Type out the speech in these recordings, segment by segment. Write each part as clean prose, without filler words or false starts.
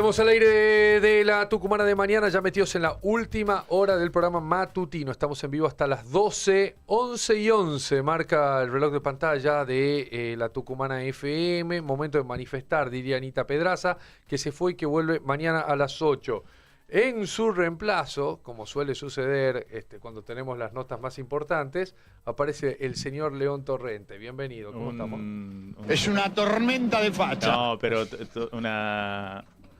Volvemos al aire de la Tucumana de mañana, ya metidos en la última hora del programa matutino. Estamos en vivo hasta las 12, 11 y 11. Marca el reloj de pantalla de la Tucumana FM. Momento de manifestar, diría Anita Pedraza, que se fue y que vuelve mañana a las 8. En su reemplazo, como suele suceder cuando tenemos las notas más importantes, aparece el señor León Torrente. Bienvenido, ¿cómo estamos? Es una tormenta de facha. No, pero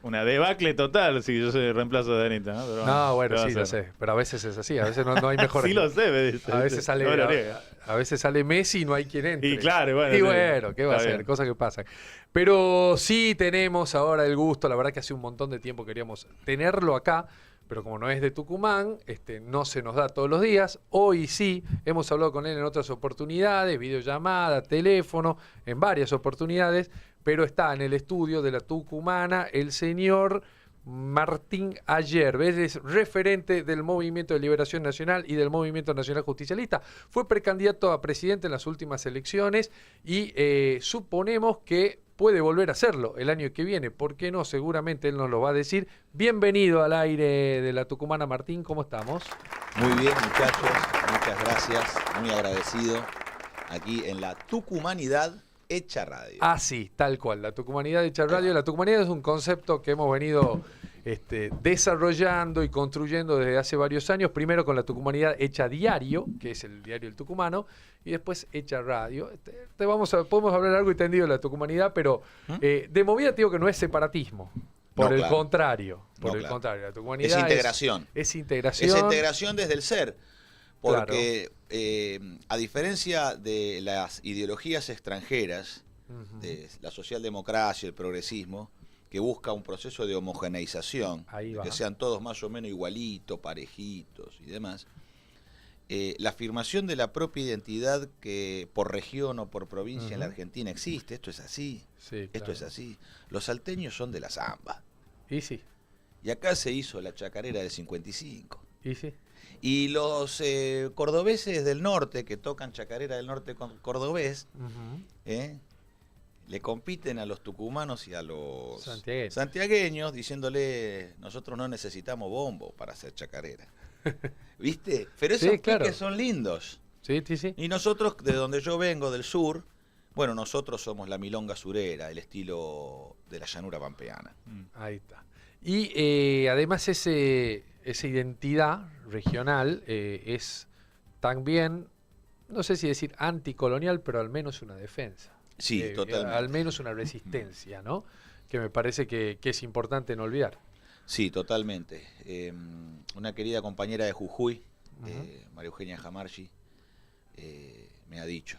una debacle total si yo soy el reemplazo de Anita, ¿no? Pero No, bueno, sí, ¿qué va a lo hacer? sé. Pero a veces es así, a veces no hay mejor. Sí lo sé, me dice. A veces sale, No lo niega. a veces sale Messi y no hay quien entre. Y claro, bueno. Y sí. bueno, ¿qué va a Está hacer? bien. Cosas que pasan. Pero sí tenemos ahora el gusto, la verdad que hace un montón de tiempo queríamos tenerlo acá, pero como no es de Tucumán, no se nos da todos los días. Hoy sí, hemos hablado con él en otras oportunidades, videollamada, teléfono, en varias oportunidades, pero está en el estudio de la Tucumana el señor Martín Ayer, es referente del Movimiento de Liberación Nacional y del Movimiento Nacional Justicialista. Fue precandidato a presidente en las últimas elecciones y suponemos que puede volver a hacerlo el año que viene. ¿Por qué no? Seguramente él nos lo va a decir. Bienvenido al aire de la Tucumana, Martín. ¿Cómo estamos? Muy bien, muchachos. Muchas gracias. Muy agradecido. Aquí en la Tucumanidad Hecha Radio. Ah, sí, tal cual. La Tucumanidad Hecha Radio. La Tucumanidad es un concepto que hemos venido desarrollando y construyendo desde hace varios años. Primero con la Tucumanidad Hecha Diario, que es el diario El Tucumano, y después Hecha Radio. Podemos hablar largo y tendido de la Tucumanidad, pero de movida te digo que no es separatismo. Por No, el claro. contrario. Por No, el claro. contrario. La Tucumanidad Es integración. Es integración. Es integración desde el ser. Porque a diferencia de las ideologías extranjeras, de la socialdemocracia, el progresismo, que busca un proceso de homogeneización, Ahí de va. que sean todos más o menos igualitos, parejitos y demás, la afirmación de la propia identidad que por región o por provincia en la Argentina existe, esto es así, Sí, esto claro. es así. Los salteños son de la zamba. Y sí, Y acá se hizo la chacarera del 55. y sí. Y los cordobeses del norte, que tocan chacarera del norte con cordobés, le compiten a los tucumanos y a los Santiagueños. diciéndole, nosotros no necesitamos bombo para hacer chacarera. ¿Viste? Pero Sí, esos claro. piques son lindos. Sí, sí, sí. Y nosotros, de donde yo vengo, del sur, bueno, nosotros somos la milonga surera, el estilo de la llanura pampeana. Ahí está. Y además esa identidad regional es también, no sé si decir anticolonial, pero al menos una defensa. Sí, totalmente. Al menos una resistencia, ¿no? Que me parece que es importante no olvidar. Sí, totalmente. Una querida compañera de Jujuy, María Eugenia Jamarchi, me ha dicho,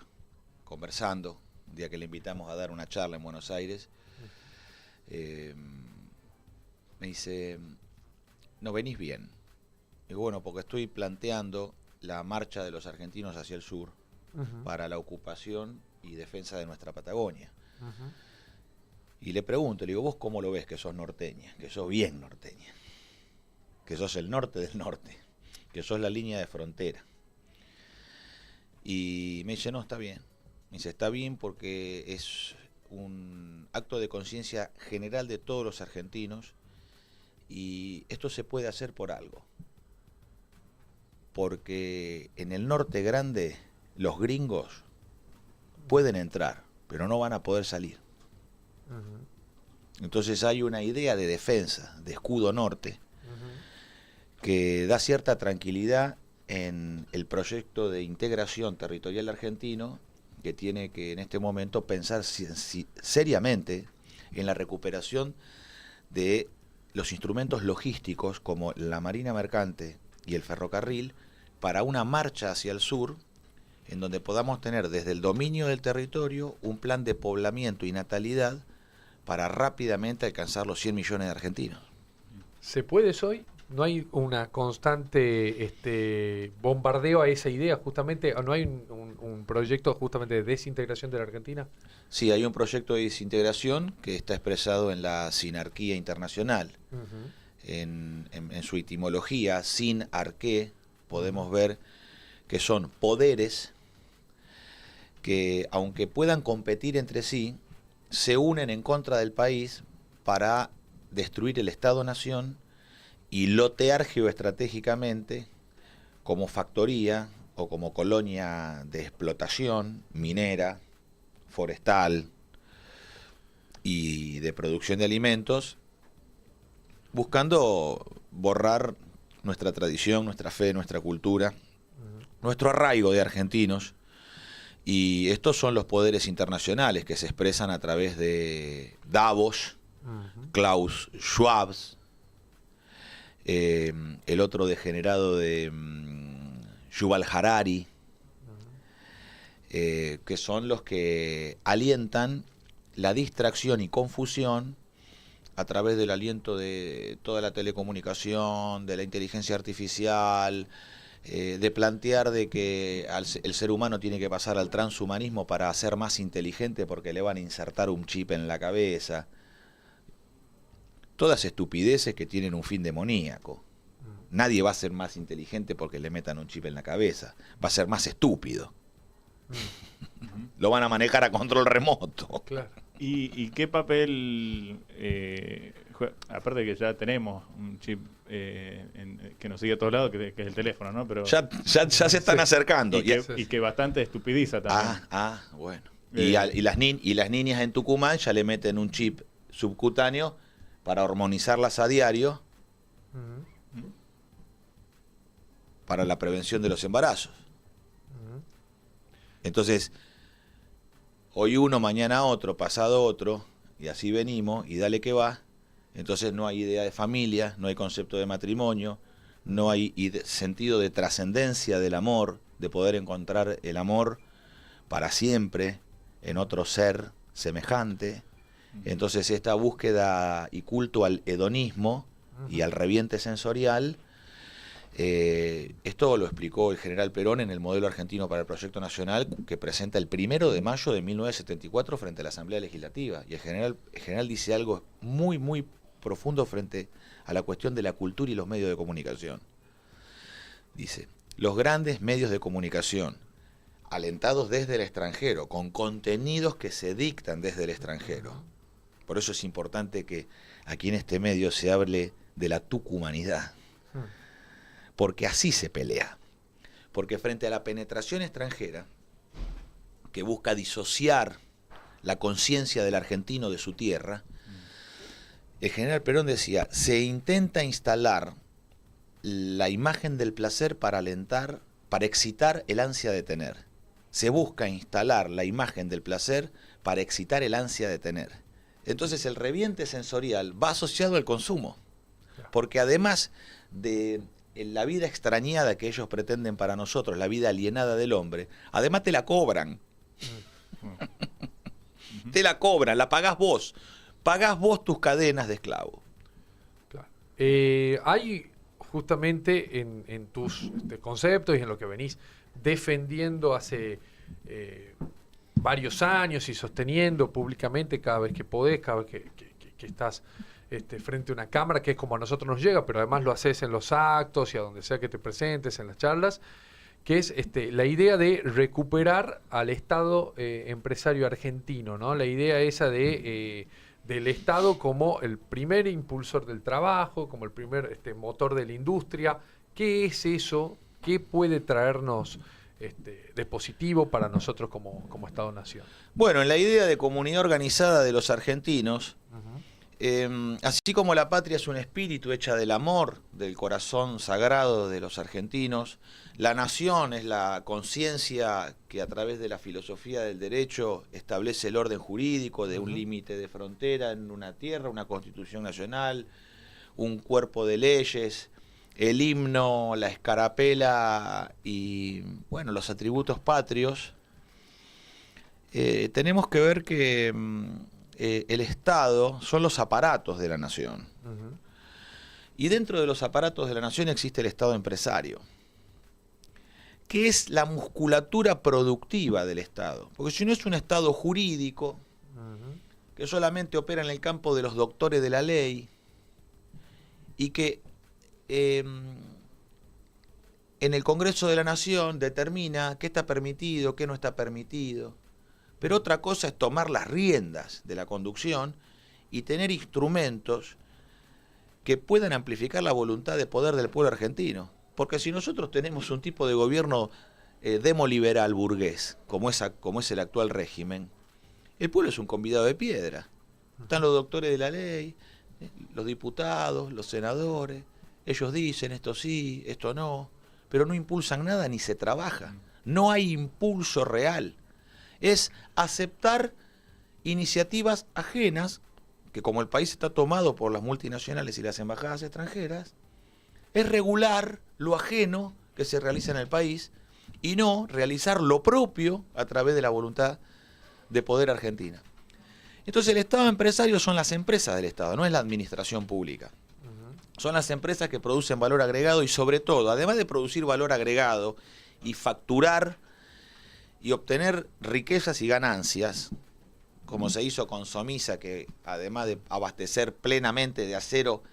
conversando, un día que le invitamos a dar una charla en Buenos Aires, me dice, no venís bien. Digo, bueno, porque estoy planteando la marcha de los argentinos hacia el sur para la ocupación y defensa de nuestra Patagonia. Y le pregunto, le digo, ¿vos cómo lo ves que sos norteña? Que sos bien norteña. Que sos el norte del norte. Que sos la línea de frontera. Y me dice, no, está bien. Me dice, está bien porque es un acto de conciencia general de todos los argentinos y esto se puede hacer por algo. Porque en el norte grande los gringos pueden entrar, pero no van a poder salir. Entonces hay una idea de defensa, de escudo norte, que da cierta tranquilidad en el proyecto de integración territorial argentino, que tiene que en este momento pensar seriamente en la recuperación de los instrumentos logísticos como la marina mercante y el ferrocarril para una marcha hacia el sur, en donde podamos tener desde el dominio del territorio un plan de poblamiento y natalidad para rápidamente alcanzar los 100 millones de argentinos. ¿Se puede eso hoy? ¿No hay una constante bombardeo a esa idea justamente? ¿No hay un proyecto justamente de desintegración de la Argentina? Sí, hay un proyecto de desintegración que está expresado en la sinarquía internacional. En su etimología, sin-arqué, podemos ver que son poderes que, aunque puedan competir entre sí, se unen en contra del país para destruir el Estado-Nación y lotear geoestratégicamente como factoría o como colonia de explotación minera, forestal y de producción de alimentos, buscando borrar nuestra tradición, nuestra fe, nuestra cultura, nuestro arraigo de argentinos. Y estos son los poderes internacionales que se expresan a través de Davos, Klaus Schwab, el otro degenerado de Yuval Harari, que son los que alientan la distracción y confusión a través del aliento de toda la telecomunicación, de la inteligencia artificial, de plantear de que el ser humano tiene que pasar al transhumanismo para ser más inteligente porque le van a insertar un chip en la cabeza. Todas estupideces que tienen un fin demoníaco. Nadie va a ser más inteligente porque le metan un chip en la cabeza. Va a ser más estúpido. Lo van a manejar a control remoto. Claro. ¿Y qué papel, aparte de que ya tenemos un chip que nos sigue a todos lados, que es el teléfono, ¿no? Pero Ya se están acercando. y que bastante estupidiza también. Bueno. Y las niñas en Tucumán ya le meten un chip subcutáneo para hormonizarlas a diario para la prevención de los embarazos. Entonces, hoy uno, mañana otro, pasado otro, y así venimos, y dale que va. Entonces no hay idea de familia, no hay concepto de matrimonio, no hay sentido de trascendencia del amor, de poder encontrar el amor para siempre en otro ser semejante. Entonces esta búsqueda y culto al hedonismo y al reviente sensorial, esto lo explicó el general Perón en el modelo argentino para el proyecto nacional que presenta el 1 de mayo de 1974 frente a la Asamblea Legislativa. Y el general dice algo muy, muy profundo frente a la cuestión de la cultura y los medios de comunicación. Dice, los grandes medios de comunicación, alentados desde el extranjero, con contenidos que se dictan desde el extranjero. Por eso es importante que aquí en este medio se hable de la tucumanidad. Porque así se pelea. Porque frente a la penetración extranjera, que busca disociar la conciencia del argentino de su tierra, el general Perón decía, se intenta instalar la imagen del placer para alentar, para excitar el ansia de tener. Se busca instalar la imagen del placer para excitar el ansia de tener. Entonces el reviente sensorial va asociado al consumo. Porque además de la vida extrañada que ellos pretenden para nosotros, la vida alienada del hombre, además te la cobran. Te la cobran, la pagás vos. Pagás vos tus cadenas de esclavo. Claro. Hay justamente en tus conceptos y en lo que venís defendiendo hace varios años y sosteniendo públicamente cada vez que podés, cada vez que estás frente a una cámara, que es como a nosotros nos llega, pero además lo haces en los actos y a donde sea que te presentes, en las charlas, que es la idea de recuperar al Estado empresario argentino, ¿no? La idea esa del Estado como el primer impulsor del trabajo, como el primer motor de la industria. ¿Qué es eso? ¿Qué puede traernos de positivo para nosotros como Estado-Nación? Bueno, en la idea de comunidad organizada de los argentinos, así como la patria es un espíritu hecha del amor, del corazón sagrado de los argentinos, la nación es la conciencia que a través de la filosofía del derecho establece el orden jurídico de un límite de frontera en una tierra, una constitución nacional, un cuerpo de leyes, el himno, la escarapela y bueno, los atributos patrios. Tenemos que ver que el Estado son los aparatos de la nación. Y dentro de los aparatos de la nación existe el Estado empresario, que es la musculatura productiva del Estado. Porque si no es un Estado jurídico, que solamente opera en el campo de los doctores de la ley, y que en el Congreso de la Nación determina qué está permitido, qué no está permitido. Pero otra cosa es tomar las riendas de la conducción y tener instrumentos que puedan amplificar la voluntad de poder del pueblo argentino. Porque si nosotros tenemos un tipo de gobierno demoliberal burgués, como es el actual régimen, el pueblo es un convidado de piedra. Están los doctores de la ley, los diputados, los senadores, ellos dicen esto sí, esto no, pero no impulsan nada ni se trabaja. No hay impulso real. Es aceptar iniciativas ajenas, que como el país está tomado por las multinacionales y las embajadas extranjeras, es regular lo ajeno que se realiza en el país y no realizar lo propio a través de la voluntad de poder argentina. Entonces el Estado empresario son las empresas del Estado, no es la administración pública. Son las empresas que producen valor agregado y sobre todo, además de producir valor agregado y facturar y obtener riquezas y ganancias, como se hizo con Somisa, que además de abastecer plenamente de acero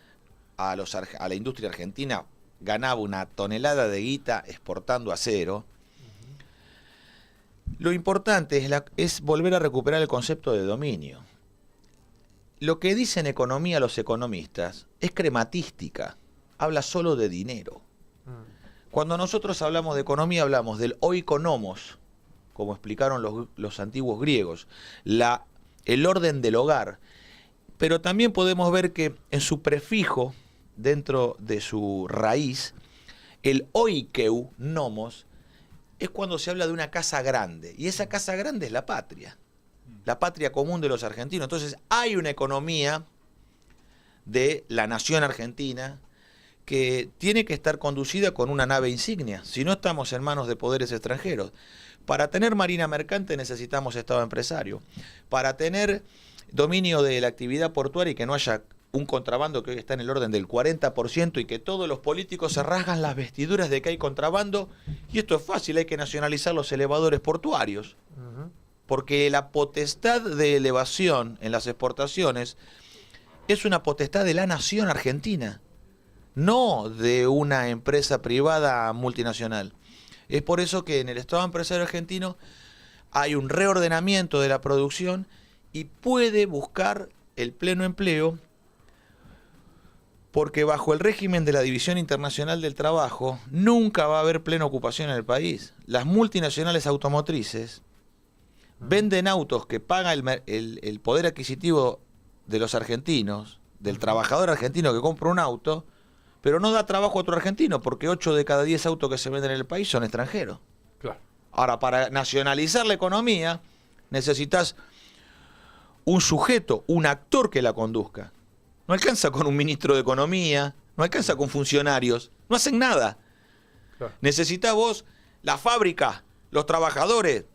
a la industria argentina, ganaba una tonelada de guita exportando acero. Lo importante es volver a recuperar el concepto de dominio. Lo que dicen economía los economistas es crematística, habla solo de dinero. Cuando nosotros hablamos de economía hablamos del oikonomos, como explicaron los antiguos griegos, el orden del hogar. Pero también podemos ver que en su prefijo, dentro de su raíz, el oikeu nomos, es cuando se habla de una casa grande. Y esa casa grande es la patria común de los argentinos. Entonces hay una economía de la nación argentina que tiene que estar conducida con una nave insignia, si no estamos en manos de poderes extranjeros. Para tener marina mercante necesitamos Estado empresario. Para tener dominio de la actividad portuaria y que no haya un contrabando que hoy está en el orden del 40% y que todos los políticos se rasgan las vestiduras de que hay contrabando, y esto es fácil, hay que nacionalizar los elevadores portuarios. Porque la potestad de elevación en las exportaciones es una potestad de la nación argentina, no de una empresa privada multinacional. Es por eso que en el Estado empresario argentino hay un reordenamiento de la producción y puede buscar el pleno empleo, porque bajo el régimen de la División Internacional del Trabajo nunca va a haber plena ocupación en el país. Las multinacionales automotrices venden autos que paga el poder adquisitivo de los argentinos, del trabajador argentino que compra un auto, pero no da trabajo a otro argentino, porque 8 de cada 10 autos que se venden en el país son extranjeros. Claro. Ahora, para nacionalizar la economía, necesitas un sujeto, un actor que la conduzca. No alcanza con un ministro de Economía, no alcanza con funcionarios, no hacen nada. Claro. Necesitas vos la fábrica, los trabajadores,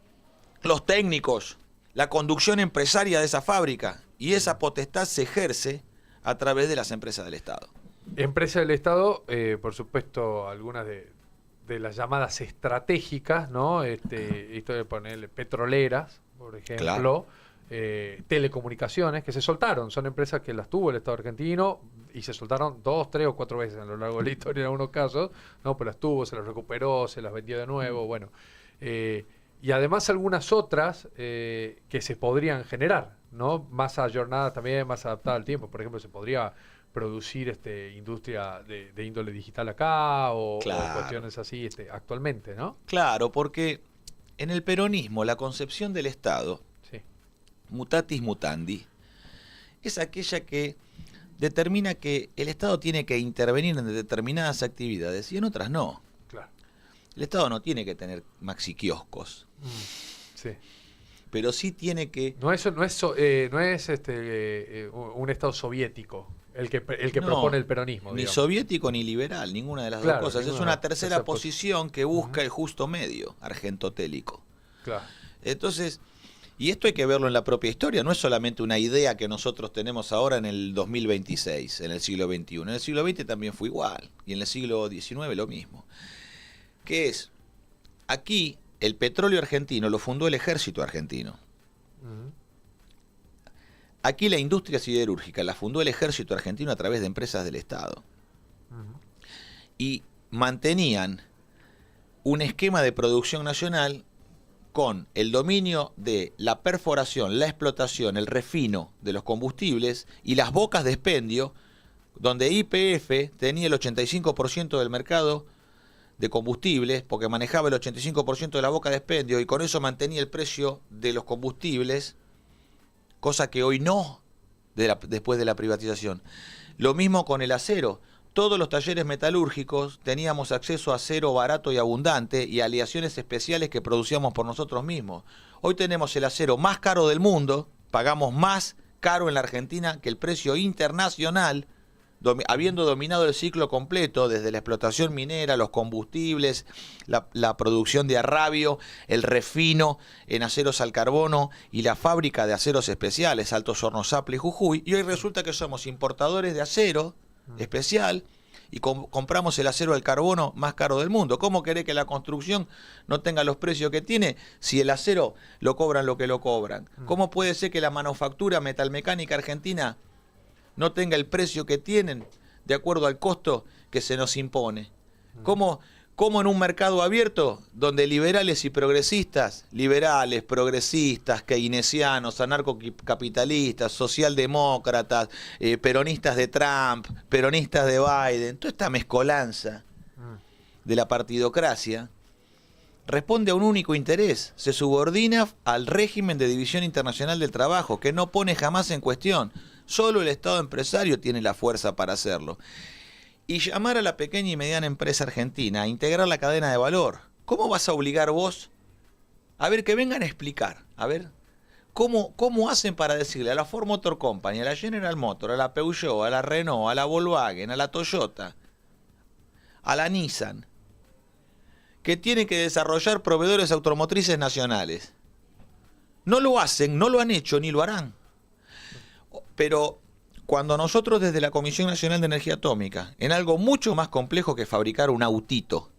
los técnicos, la conducción empresaria de esa fábrica, y esa potestad se ejerce a través de las empresas del Estado. Empresas del Estado, por supuesto, algunas de las llamadas estratégicas, ¿no? Esto de ponerle petroleras, por ejemplo, claro. Telecomunicaciones, que se soltaron, son empresas que las tuvo el Estado argentino y se soltaron 2, 3 o 4 veces a lo largo de la historia en algunos casos, ¿no? Pues las tuvo, se las recuperó, se las vendió de nuevo, bueno. Y además algunas otras que se podrían generar, ¿no? Más ayornadas también, más adaptadas al tiempo. Por ejemplo, se podría producir industria de índole digital acá claro. o cuestiones así actualmente, ¿no? Claro, porque en el peronismo la concepción del Estado, sí, mutatis mutandi, es aquella que determina que el Estado tiene que intervenir en determinadas actividades y en otras no. Claro. El Estado no tiene que tener maxi kioscos. Sí. Pero sí tiene que... No es un Estado soviético el que propone el peronismo. Ni digamos. Soviético ni liberal, ninguna de las dos cosas. Es una tercera posición que busca el justo medio, argentotélico. Claro. Entonces, y esto hay que verlo en la propia historia, no es solamente una idea que nosotros tenemos ahora en el 2026, en el siglo XXI. En el siglo XX también fue igual, y en el siglo XIX lo mismo. Que es, aquí el petróleo argentino lo fundó el ejército argentino. Aquí la industria siderúrgica la fundó el ejército argentino a través de empresas del Estado. Y mantenían un esquema de producción nacional con el dominio de la perforación, la explotación, el refino de los combustibles y las bocas de expendio, donde YPF tenía el 85% del mercado de combustibles, porque manejaba el 85% de la boca de expendio y con eso mantenía el precio de los combustibles, cosa que hoy no, después de la privatización. Lo mismo con el acero. Todos los talleres metalúrgicos teníamos acceso a acero barato y abundante y aleaciones especiales que producíamos por nosotros mismos. Hoy tenemos el acero más caro del mundo, pagamos más caro en la Argentina que el precio internacional, habiendo dominado el ciclo completo, desde la explotación minera, los combustibles, la producción de arrabio, el refino en aceros al carbono y la fábrica de aceros especiales, Altos Hornos Zaple y Jujuy, y hoy resulta que somos importadores de acero especial y compramos el acero al carbono más caro del mundo. ¿Cómo querés que la construcción no tenga los precios que tiene si el acero lo cobran lo que lo cobran? ¿Cómo puede ser que la manufactura metalmecánica argentina no tenga el precio que tienen de acuerdo al costo que se nos impone? ¿Cómo en un mercado abierto donde liberales y progresistas, liberales, progresistas, keynesianos, anarcocapitalistas, socialdemócratas, peronistas de Trump, peronistas de Biden, toda esta mezcolanza de la partidocracia responde a un único interés, se subordina al régimen de división internacional del trabajo, que no pone jamás en cuestión? Solo el Estado empresario tiene la fuerza para hacerlo. Y llamar a la pequeña y mediana empresa argentina a integrar la cadena de valor. ¿Cómo vas a obligar vos? A ver, que vengan a explicar. A ver, ¿cómo hacen para decirle a la Ford Motor Company, a la General Motors, a la Peugeot, a la Renault, a la Volkswagen, a la Toyota, a la Nissan, que tienen que desarrollar proveedores automotrices nacionales? No lo hacen, no lo han hecho, ni lo harán. Pero cuando nosotros desde la Comisión Nacional de Energía Atómica, en algo mucho más complejo que fabricar un autito,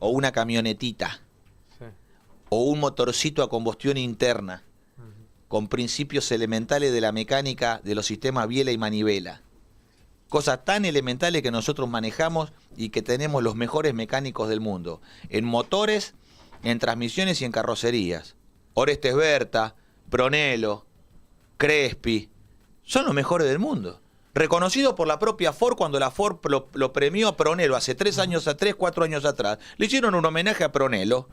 o una camionetita, sí, o un motorcito a combustión interna, con principios elementales de la mecánica de los sistemas biela y manivela, cosas tan elementales que nosotros manejamos y que tenemos los mejores mecánicos del mundo, en motores, en transmisiones y en carrocerías. Orestes Berta, Brunello, Crespi, son los mejores del mundo. Reconocido por la propia Ford cuando la Ford lo premió a Brunello hace 4 años atrás. Le hicieron un homenaje a Brunello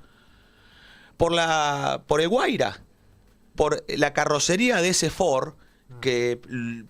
por el Guaira, por la carrocería de ese Ford que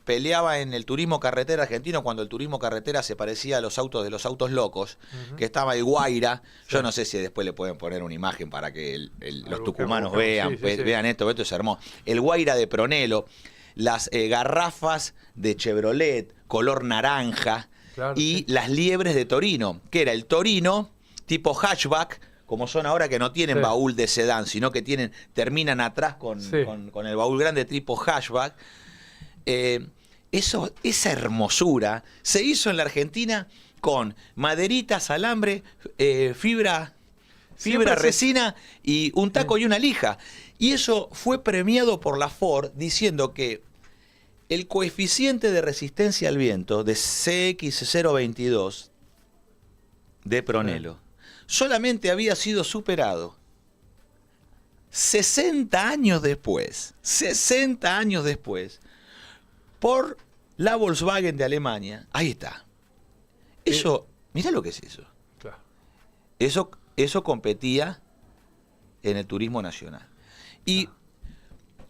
peleaba en el turismo carretera argentino cuando el turismo carretera se parecía a los autos locos, que estaba el Guaira. Sí. Yo no sé si después le pueden poner una imagen para que los tucumanos vean, vean esto es hermoso. El Guaira de Brunello, las garrafas de Chevrolet color naranja, claro, y sí, las liebres de Torino, que era el Torino tipo hatchback, como son ahora, que no tienen, sí, baúl de sedán, sino que terminan atrás con el baúl grande tipo hatchback. Esa hermosura se hizo en la Argentina con maderitas, alambre, fibra resina y un taco y una lija. Y eso fue premiado por la Ford diciendo que el coeficiente de resistencia al viento de CX022 de Brunello solamente había sido superado 60 años después, por la Volkswagen de Alemania. Ahí está. Eso, mirá lo que es eso. Claro. Eso competía en el turismo nacional. Y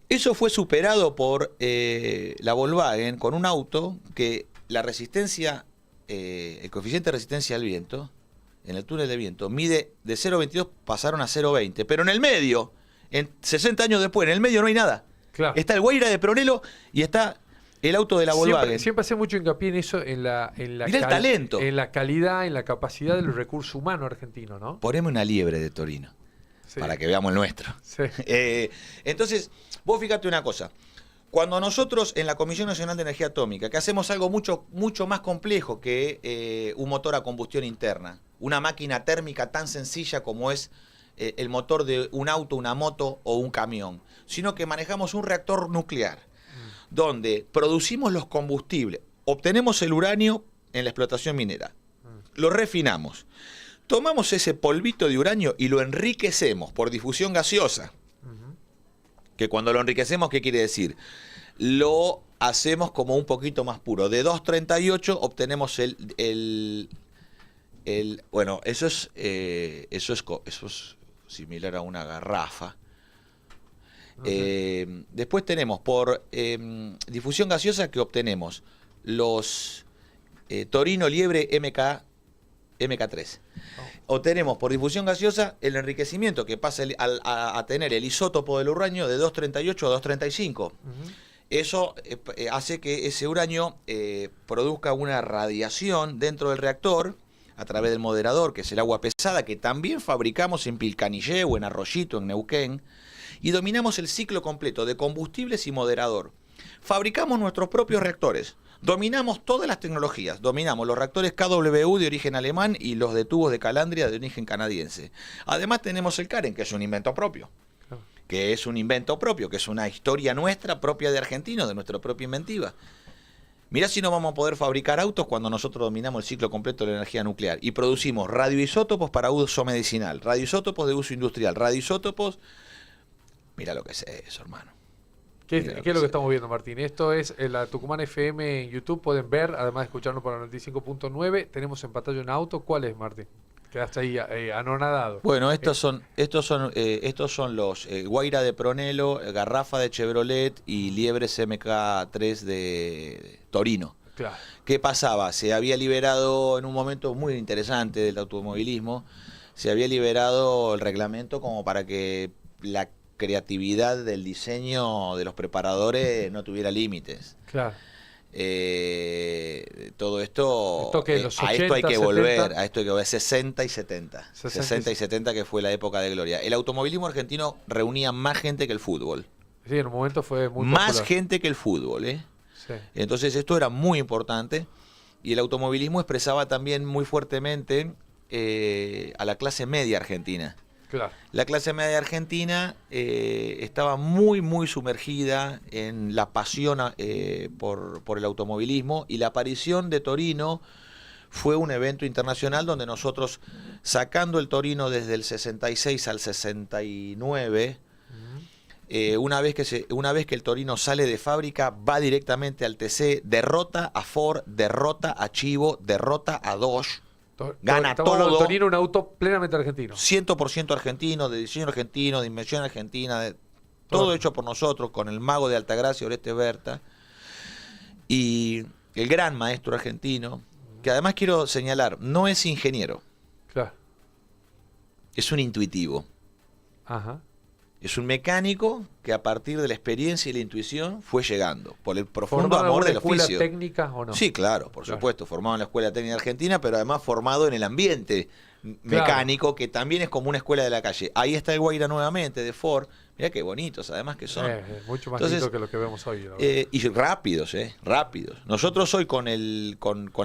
eso fue superado por la Volkswagen con un auto que la resistencia, el coeficiente de resistencia al viento, en el túnel de viento, mide de 0,22, pasaron a 0,20. Pero en el medio, 60 años después, en el medio no hay nada. Claro. Está el Guaira de Brunello y está el auto de la Volkswagen. Siempre hace mucho hincapié en eso, Mirá el talento, en la calidad, en la capacidad del recurso humano argentino, ¿no? Poneme una liebre de Torino. Sí. Para que veamos el nuestro. Sí. Entonces, vos fíjate una cosa. Cuando nosotros en la Comisión Nacional de Energía Atómica, que hacemos algo mucho más complejo que un motor a combustión interna, una máquina térmica tan sencilla como es el motor de un auto, una moto o un camión, sino que manejamos un reactor nuclear, donde producimos los combustibles, obtenemos el uranio en la explotación minera, lo refinamos, tomamos ese polvito de uranio y lo enriquecemos por difusión gaseosa. Que cuando lo enriquecemos, ¿qué quiere decir? Lo hacemos como un poquito más puro. De 2.38 obtenemos bueno, eso es similar a una garrafa. Después tenemos por difusión gaseosa que obtenemos los Torino Liebre MK3. Obtenemos por difusión gaseosa el enriquecimiento que pasa a tener el isótopo del uranio de 238 a 235. Eso hace que ese uranio produzca una radiación dentro del reactor a través del moderador, que es el agua pesada, que también fabricamos en Pilcanillé o en Arroyito, en Neuquén, y dominamos el ciclo completo de combustibles y moderador. Fabricamos nuestros propios reactores, dominamos todas las tecnologías, dominamos los reactores KWU de origen alemán y los de tubos de calandria de origen canadiense. Además tenemos el Karen, que es un invento propio. Que es una historia nuestra, propia de argentinos, de nuestra propia inventiva. Mirá si no vamos a poder fabricar autos cuando nosotros dominamos el ciclo completo de la energía nuclear y producimos radioisótopos para uso medicinal, radioisótopos de uso industrial, radioisótopos... Mirá lo que es eso, hermano. ¿Qué es lo que estamos viendo, Martín? Esto es la Tucumán FM en YouTube, pueden ver, además de escucharnos por la 95.9. Tenemos en pantalla un auto. ¿Cuál es, Martín? Quedaste ahí anonadado. Bueno, estos son los Guaira de Pronelo, Garrafa de Chevrolet y Liebres MK3 de Torino. Claro. ¿Qué pasaba? Se había liberado en un momento muy interesante del automovilismo, se había liberado el reglamento como para que la creatividad del diseño de los preparadores no tuviera límites. Claro. Todo esto, que los 80, a esto hay que 70. volver, 60 y 70. 60 60 y 70 que fue la época de gloria. El automovilismo argentino reunía más gente que el fútbol. Sí, en un momento fue muy más popular. gente que el fútbol, ¿eh? Sí. Entonces esto era muy importante y el automovilismo expresaba también muy fuertemente a la clase media argentina. Claro. La clase media argentina estaba muy, muy sumergida en la pasión por el automovilismo y la aparición de Torino fue un evento internacional donde nosotros, sacando el Torino desde el 66 al 69, una vez que el Torino sale de fábrica, va directamente al TC, derrota a Ford, derrota a Chivo, derrota a Dodge. Gana todo. Torino, un auto plenamente argentino. 100% argentino, de diseño argentino, de invención argentina, todo hecho por nosotros, con el mago de Altagracia, Oreste Berta. Y el gran maestro argentino, que además quiero señalar, no es ingeniero. Claro. Es un intuitivo. Ajá. Es un mecánico que a partir de la experiencia y la intuición fue llegando, por el profundo ¿Formado amor en del alguna oficio. escuela técnica o no? Sí, claro, por supuesto, formado en la Escuela Técnica Argentina, pero además formado en el ambiente mecánico, que también es como una escuela de la calle. Ahí está el Guaira nuevamente, de Ford. Mirá qué bonitos, además que son. Mucho más Entonces, lindo que lo que vemos hoy. Y rápidos, rápidos. Nosotros hoy con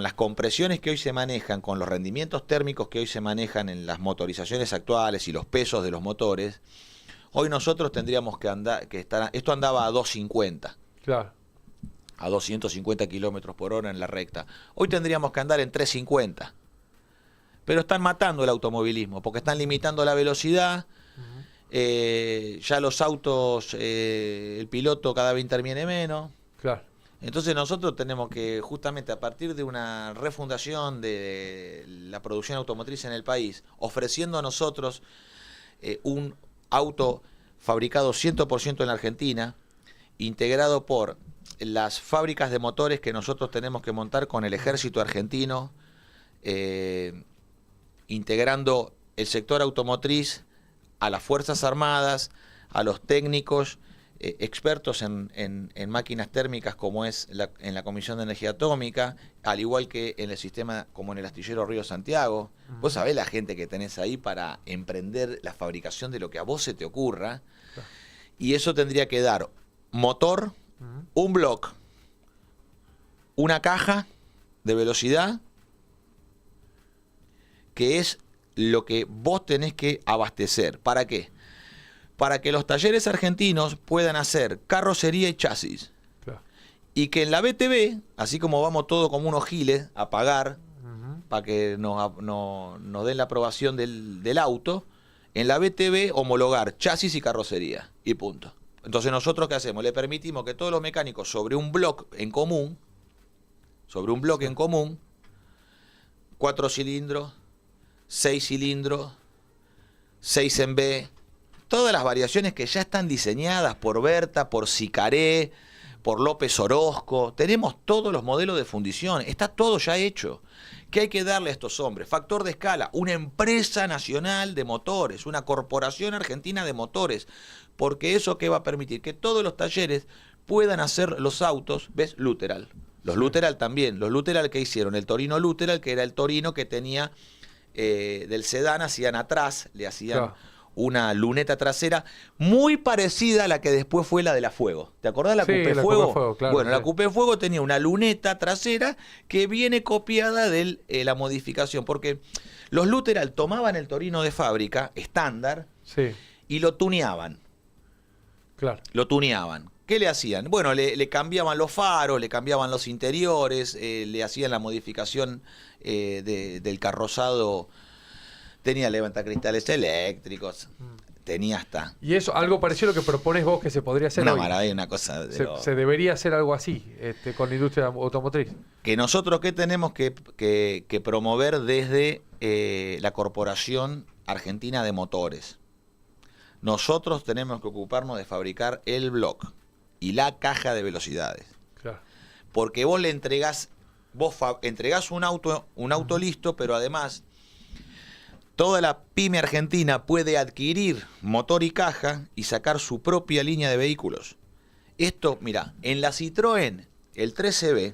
las compresiones que hoy se manejan, con los rendimientos térmicos que hoy se manejan en las motorizaciones actuales y los pesos de los motores, hoy nosotros tendríamos esto andaba a 250. Claro. A 250 kilómetros por hora en la recta. Hoy tendríamos que andar en 350. Pero están matando el automovilismo, porque están limitando la velocidad. Ya los autos, el piloto cada vez interviene menos. Claro. Entonces nosotros tenemos que, justamente a partir de una refundación de la producción automotriz en el país, ofreciendo a nosotros un auto fabricado 100% en la Argentina, integrado por las fábricas de motores que nosotros tenemos que montar con el ejército argentino, integrando el sector automotriz a las Fuerzas Armadas, a los técnicos, expertos en máquinas térmicas como es en la Comisión de Energía Atómica, al igual que en el sistema como en el astillero Río Santiago. Vos sabés la gente que tenés ahí para emprender la fabricación de lo que a vos se te ocurra. Claro. Y eso tendría que dar motor, un block, una caja de velocidad, que es lo que vos tenés que abastecer. ¿Para qué? Para que los talleres argentinos puedan hacer carrocería y chasis. Claro. Y que en la BTV, así como vamos todos como unos giles a pagar para que nos den la aprobación del auto, en la BTV homologar chasis y carrocería. Y punto. Entonces nosotros, ¿qué hacemos? Le permitimos que todos los mecánicos sobre un bloque en común, 4 cilindros, 6 cilindros, 6 en B, todas las variaciones que ya están diseñadas por Berta, por Sicaré, por López Orozco, tenemos todos los modelos de fundición, está todo ya hecho. ¿Qué hay que darle a estos hombres? Factor de escala, una empresa nacional de motores, una corporación argentina de motores, porque eso que va a permitir que todos los talleres puedan hacer los autos, ¿ves? Luteral. Los Luteral también, los Luteral que hicieron, el Torino Luteral, que era el Torino que tenía del sedán, hacían atrás, le hacían... Claro. Una luneta trasera muy parecida a la que después fue la de la Fuego. ¿Te acordás de la Sí, Coupé la Fuego? Coupé Fuego, claro, Bueno, sí. la Coupé Fuego tenía una luneta trasera que viene copiada de la modificación, porque los Luteral tomaban el Torino de fábrica, estándar, Sí, y lo tuneaban. claro. Lo tuneaban. ¿Qué le hacían? Bueno, le cambiaban los faros, le cambiaban los interiores, le hacían la modificación del carrozado. Tenía levantacristales eléctricos, tenía hasta Y eso, algo parecido a lo que propones vos que se podría hacer una hoy. maravilla, una cosa de Se debería hacer algo así con la industria automotriz. que nosotros qué tenemos que promover desde la Corporación Argentina de Motores. Nosotros tenemos que ocuparnos de fabricar el bloque y la caja de velocidades. Claro. Porque vos le entregás, entregás un auto listo, pero además toda la pyme argentina puede adquirir motor y caja y sacar su propia línea de vehículos. Esto, mira, en la Citroën, el 13B,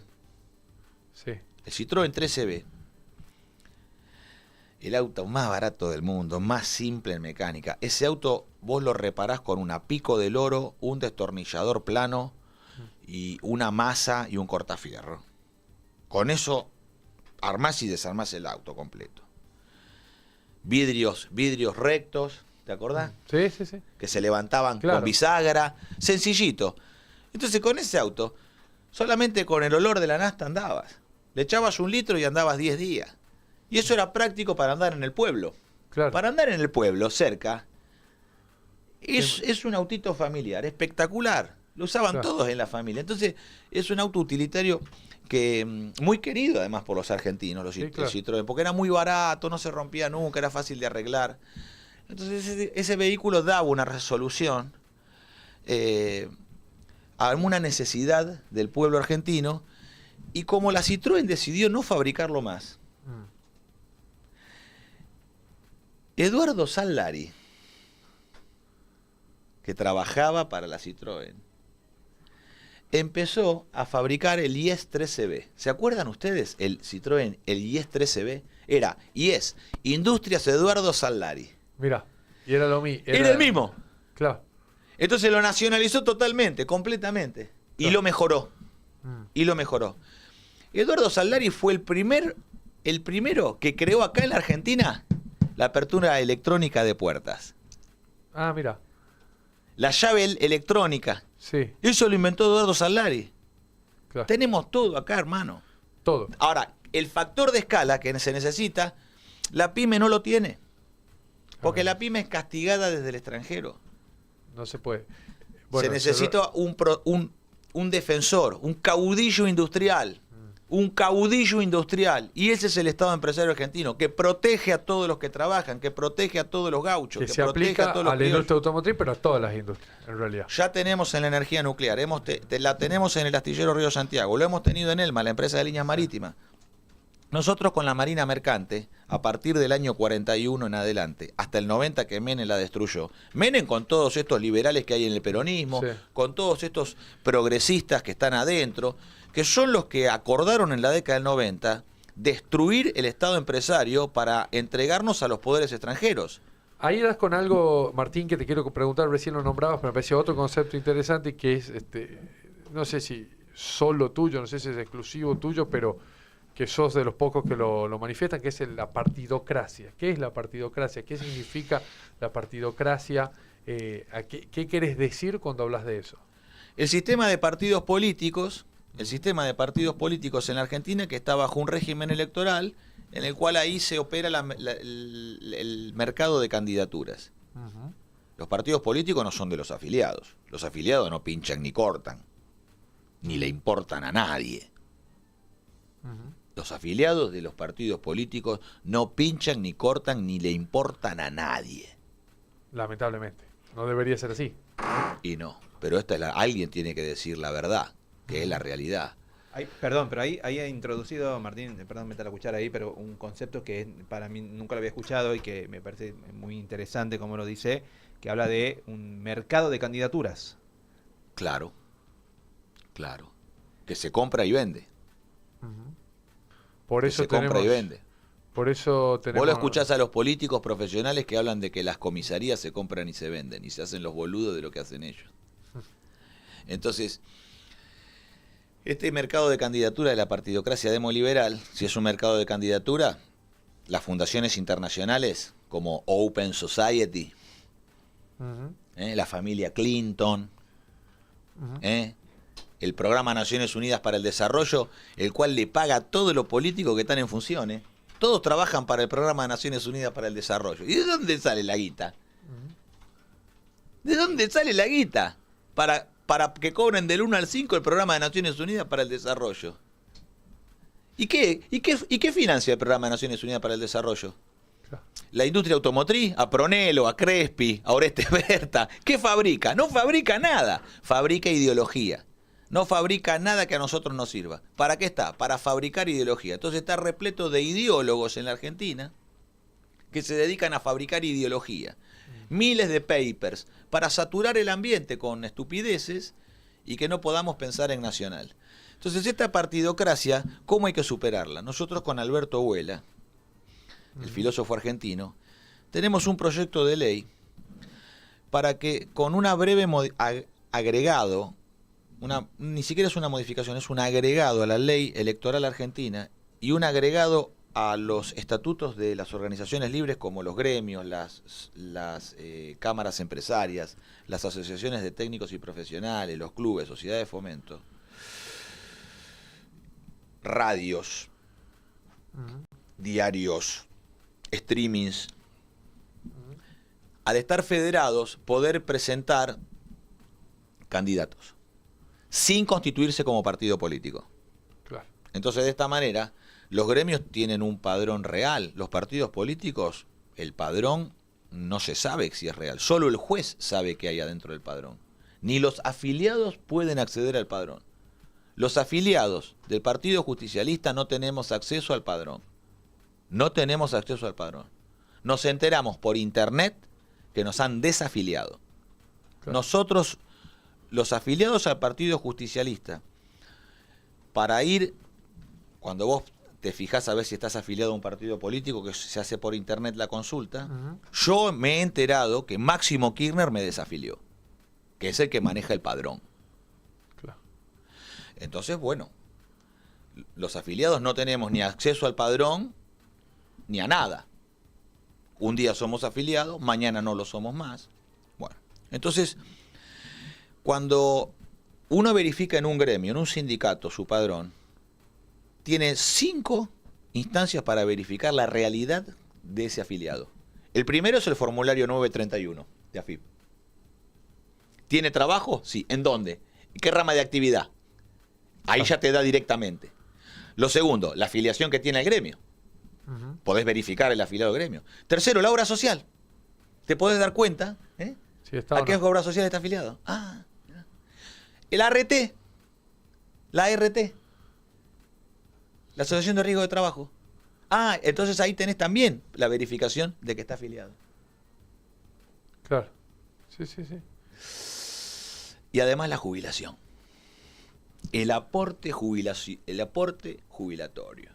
Sí. el Citroën 13B, el auto más barato del mundo, más simple en mecánica. Ese auto vos lo reparás con una pico del oro, un destornillador plano y una masa y un cortafierro. Con eso armás y desarmás el auto completo. Vidrios rectos, ¿te acordás? Sí, sí, sí. Que se levantaban Claro. con bisagra, sencillito. Entonces con ese auto, solamente con el olor de la nafta andabas. Le echabas 1 litro y andabas 10 días. Y eso era práctico para andar en el pueblo. Claro. Para andar en el pueblo, cerca, es un autito familiar, espectacular. Lo usaban Claro. todos en la familia. Entonces es un auto utilitario que muy querido además por los argentinos, Sí, el claro. Citroën, porque era muy barato, no se rompía nunca, era fácil de arreglar. Entonces ese vehículo daba una resolución a una necesidad del pueblo argentino, y como la Citroën decidió no fabricarlo más, Mm. Eduardo Sallari, que trabajaba para la Citroën, empezó a fabricar el IS 13B. ¿Se acuerdan ustedes? El Citroën, el IS 13B, era IS, Industrias Eduardo Sallari. Mira, y era lo mismo. Era el mismo. Claro. Entonces lo nacionalizó totalmente, completamente. Y Claro. lo mejoró. Mm. Y lo mejoró. Eduardo Sallari fue el primero que creó acá en la Argentina la apertura electrónica de puertas. Ah, mira. La llave electrónica. Sí, Eso lo inventó Eduardo Sallari. claro. Tenemos todo acá, hermano. Todo. Ahora, el factor de escala que se necesita, la pyme no lo tiene. Porque Ah. la pyme es castigada desde el extranjero. No se puede. Se necesita un defensor, un caudillo industrial. Un caudillo industrial. Y ese es el Estado empresario argentino, que protege a todos los que trabajan, que protege a todos los gauchos, que que se protege aplica a todos a los la criollos. industria automotriz, pero a todas las industrias, en realidad. Ya tenemos en la energía nuclear, la tenemos en el astillero Río Santiago, lo hemos tenido en Elma, la empresa de líneas marítimas. Nosotros con la Marina Mercante, a partir del año 41 en adelante, hasta el 90 que Menem la destruyó. Menem con todos estos liberales que hay en el peronismo, Sí. con todos estos progresistas que están adentro, que son los que acordaron en la década del 90 destruir el Estado empresario para entregarnos a los poderes extranjeros. Ahí das con algo, Martín, que te quiero preguntar, recién lo nombrabas, pero me pareció otro concepto interesante que es, no sé si solo tuyo, no sé si es exclusivo tuyo, pero que sos de los pocos que lo manifiestan, que es la partidocracia. ¿Qué es la partidocracia? ¿Qué significa la partidocracia? ¿Qué querés decir cuando hablas de eso? El sistema de partidos políticos en la Argentina, que está bajo un régimen electoral en el cual ahí se opera el mercado de candidaturas. Ujú. Los partidos políticos no son de los afiliados. Los afiliados no pinchan ni cortan, ni le importan a nadie. Los afiliados de los partidos políticos no pinchan ni cortan ni le importan a nadie. Lamentablemente. No debería ser así. Y no, pero alguien tiene que decir la verdad, que es la realidad. Perdón, pero ahí ha introducido, Martín, perdón, meta la cuchara ahí, pero un concepto que para mí nunca lo había escuchado y que me parece muy interesante, como lo dice, que habla de un mercado de candidaturas. Claro, que se compra y vende. Por eso se compra y vende. Por eso tenemos... Vos lo escuchás a los políticos profesionales que hablan de que las comisarías se compran y se venden, y se hacen los boludos de lo que hacen ellos. Entonces, este mercado de candidatura de la partidocracia demoliberal, si es un mercado de candidatura, las fundaciones internacionales como Open Society, la familia Clinton, el programa Naciones Unidas para el Desarrollo, el cual le paga a todos los políticos que están en funciones. Todos trabajan para el programa de Naciones Unidas para el Desarrollo. ¿Y de dónde sale la guita? ¿De dónde sale la guita? Para que cobren del 1 al 5 el programa de Naciones Unidas para el Desarrollo. ¿Y qué financia el programa de Naciones Unidas para el Desarrollo? La industria automotriz, a Pronelo, a Crespi, a Oreste Berta. ¿Qué fabrica? No fabrica nada. Fabrica ideología. No fabrica nada que a nosotros nos sirva. ¿Para qué está? Para fabricar ideología. Entonces está repleto de ideólogos en la Argentina que se dedican a fabricar ideología. Miles de papers para saturar el ambiente con estupideces y que no podamos pensar en nacional. Entonces esta partidocracia, ¿cómo hay que superarla? Nosotros con Alberto Huela, el filósofo argentino, tenemos un proyecto de ley para que con una breve agregado, ni siquiera es una modificación, es un agregado a la ley electoral argentina y un agregado a los estatutos de las organizaciones libres como los gremios, las cámaras empresarias, las asociaciones de técnicos y profesionales, los clubes, sociedades de fomento, radios, diarios, streamings, al estar federados, poder presentar candidatos sin constituirse como partido político. Claro. Entonces, de esta manera, los gremios tienen un padrón real. Los partidos políticos, el padrón no se sabe si es real. Solo el juez sabe qué hay adentro del padrón. Ni los afiliados pueden acceder al padrón. Los afiliados del Partido Justicialista no tenemos acceso al padrón. No tenemos acceso al padrón. Nos enteramos por internet que nos han desafiliado. Claro. Nosotros, los afiliados al Partido Justicialista, para ir, cuando vos te fijás a ver si estás afiliado a un partido político, que se hace por internet la consulta, yo me he enterado que Máximo Kirchner me desafilió, que es el que maneja el padrón. Claro. Entonces, bueno, los afiliados no tenemos ni acceso al padrón ni a nada. Un día somos afiliados, mañana no lo somos más. Bueno, entonces, cuando uno verifica en un gremio, en un sindicato, su padrón, tiene 5 instancias para verificar la realidad de ese afiliado. El primero es el formulario 931 de AFIP. ¿Tiene trabajo? Sí. ¿En dónde? ¿Qué rama de actividad? Ahí ya te da directamente. Lo segundo, la afiliación que tiene el gremio. Podés verificar el afiliado del gremio. Tercero, la obra social. Te podés dar cuenta si está a qué obra social está afiliado. El ART, la ART, la Asociación de Riesgo de Trabajo. Entonces ahí tenés también la verificación de que está afiliado. Claro. Sí, sí, sí. Y además la jubilación. El aporte jubilatorio.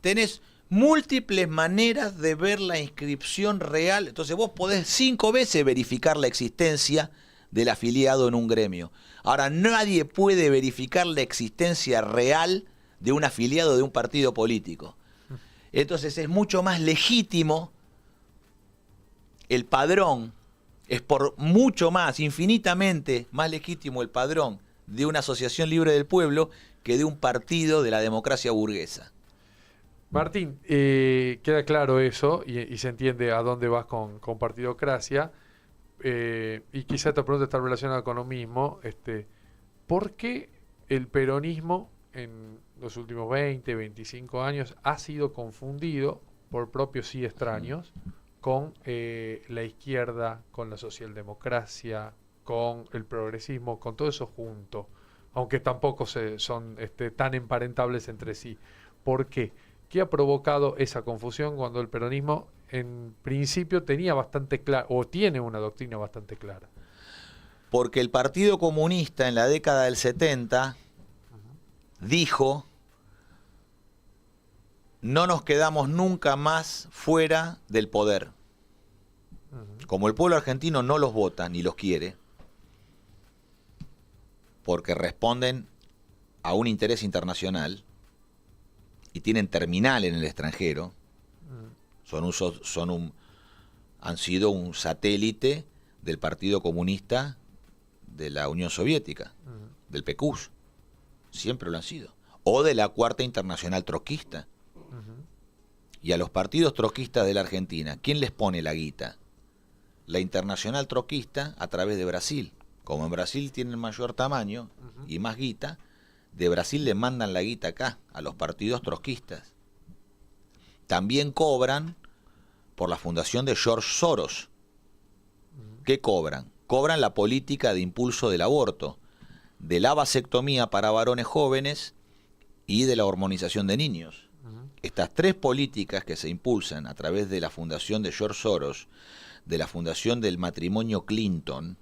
Tenés múltiples maneras de ver la inscripción real. Entonces vos podés 5 veces verificar la existencia del afiliado en un gremio. Ahora, nadie puede verificar la existencia real de un afiliado de un partido político. Entonces es mucho más legítimo el padrón, es por mucho más, infinitamente más legítimo el padrón de una asociación libre del pueblo que de un partido de la democracia burguesa. Martín, queda claro eso y se entiende a dónde vas con partidocracia, y quizá esta pregunta está relacionada con lo mismo, ¿por qué el peronismo en los últimos 20, 25 años ha sido confundido por propios y extraños con la izquierda, con la socialdemocracia, con el progresismo, con todo eso junto, aunque tampoco son tan emparentables entre sí? ¿Por qué? ¿Qué ha provocado esa confusión cuando el peronismo en principio tenía bastante claro, o tiene una doctrina bastante clara? Porque el Partido Comunista en la década del 70 dijo: no nos quedamos nunca más fuera del poder. Como el pueblo argentino no los vota ni los quiere, porque responden a un interés internacional y tienen terminal en el extranjero, han sido un satélite del Partido Comunista de la Unión Soviética, del PQS, siempre lo han sido, o de la Cuarta Internacional Trotskista. Y a los partidos trotskistas de la Argentina, ¿quién les pone la guita? La Internacional Trotskista a través de Brasil. Como en Brasil tienen mayor tamaño y más guita, de Brasil le mandan la guita acá, a los partidos trotskistas. También cobran por la fundación de George Soros. ¿Qué cobran? Cobran la política de impulso del aborto, de la vasectomía para varones jóvenes y de la hormonización de niños. Estas tres políticas que se impulsan a través de la fundación de George Soros, de la fundación del matrimonio Clinton,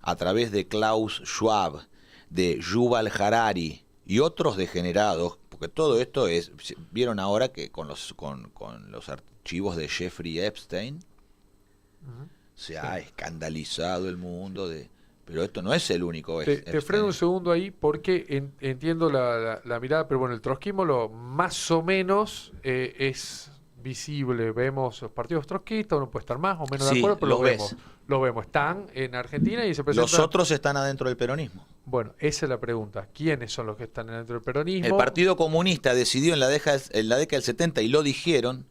a través de Klaus Schwab, de Yuval Harari y otros degenerados, porque todo esto es, vieron ahora que con los archivos de Jeffrey Epstein se ha escandalizado el mundo pero esto no es el único. Te freno un segundo ahí porque entiendo la mirada, pero bueno, el trotskismo más o menos es visible. Vemos los partidos trotskistas, uno puede estar más o menos de acuerdo, pero lo vemos. Están en Argentina y se presentan. Los otros están adentro del peronismo. Bueno, esa es la pregunta. ¿Quiénes son los que están adentro del peronismo? El Partido Comunista decidió en la década del 70 y lo dijeron: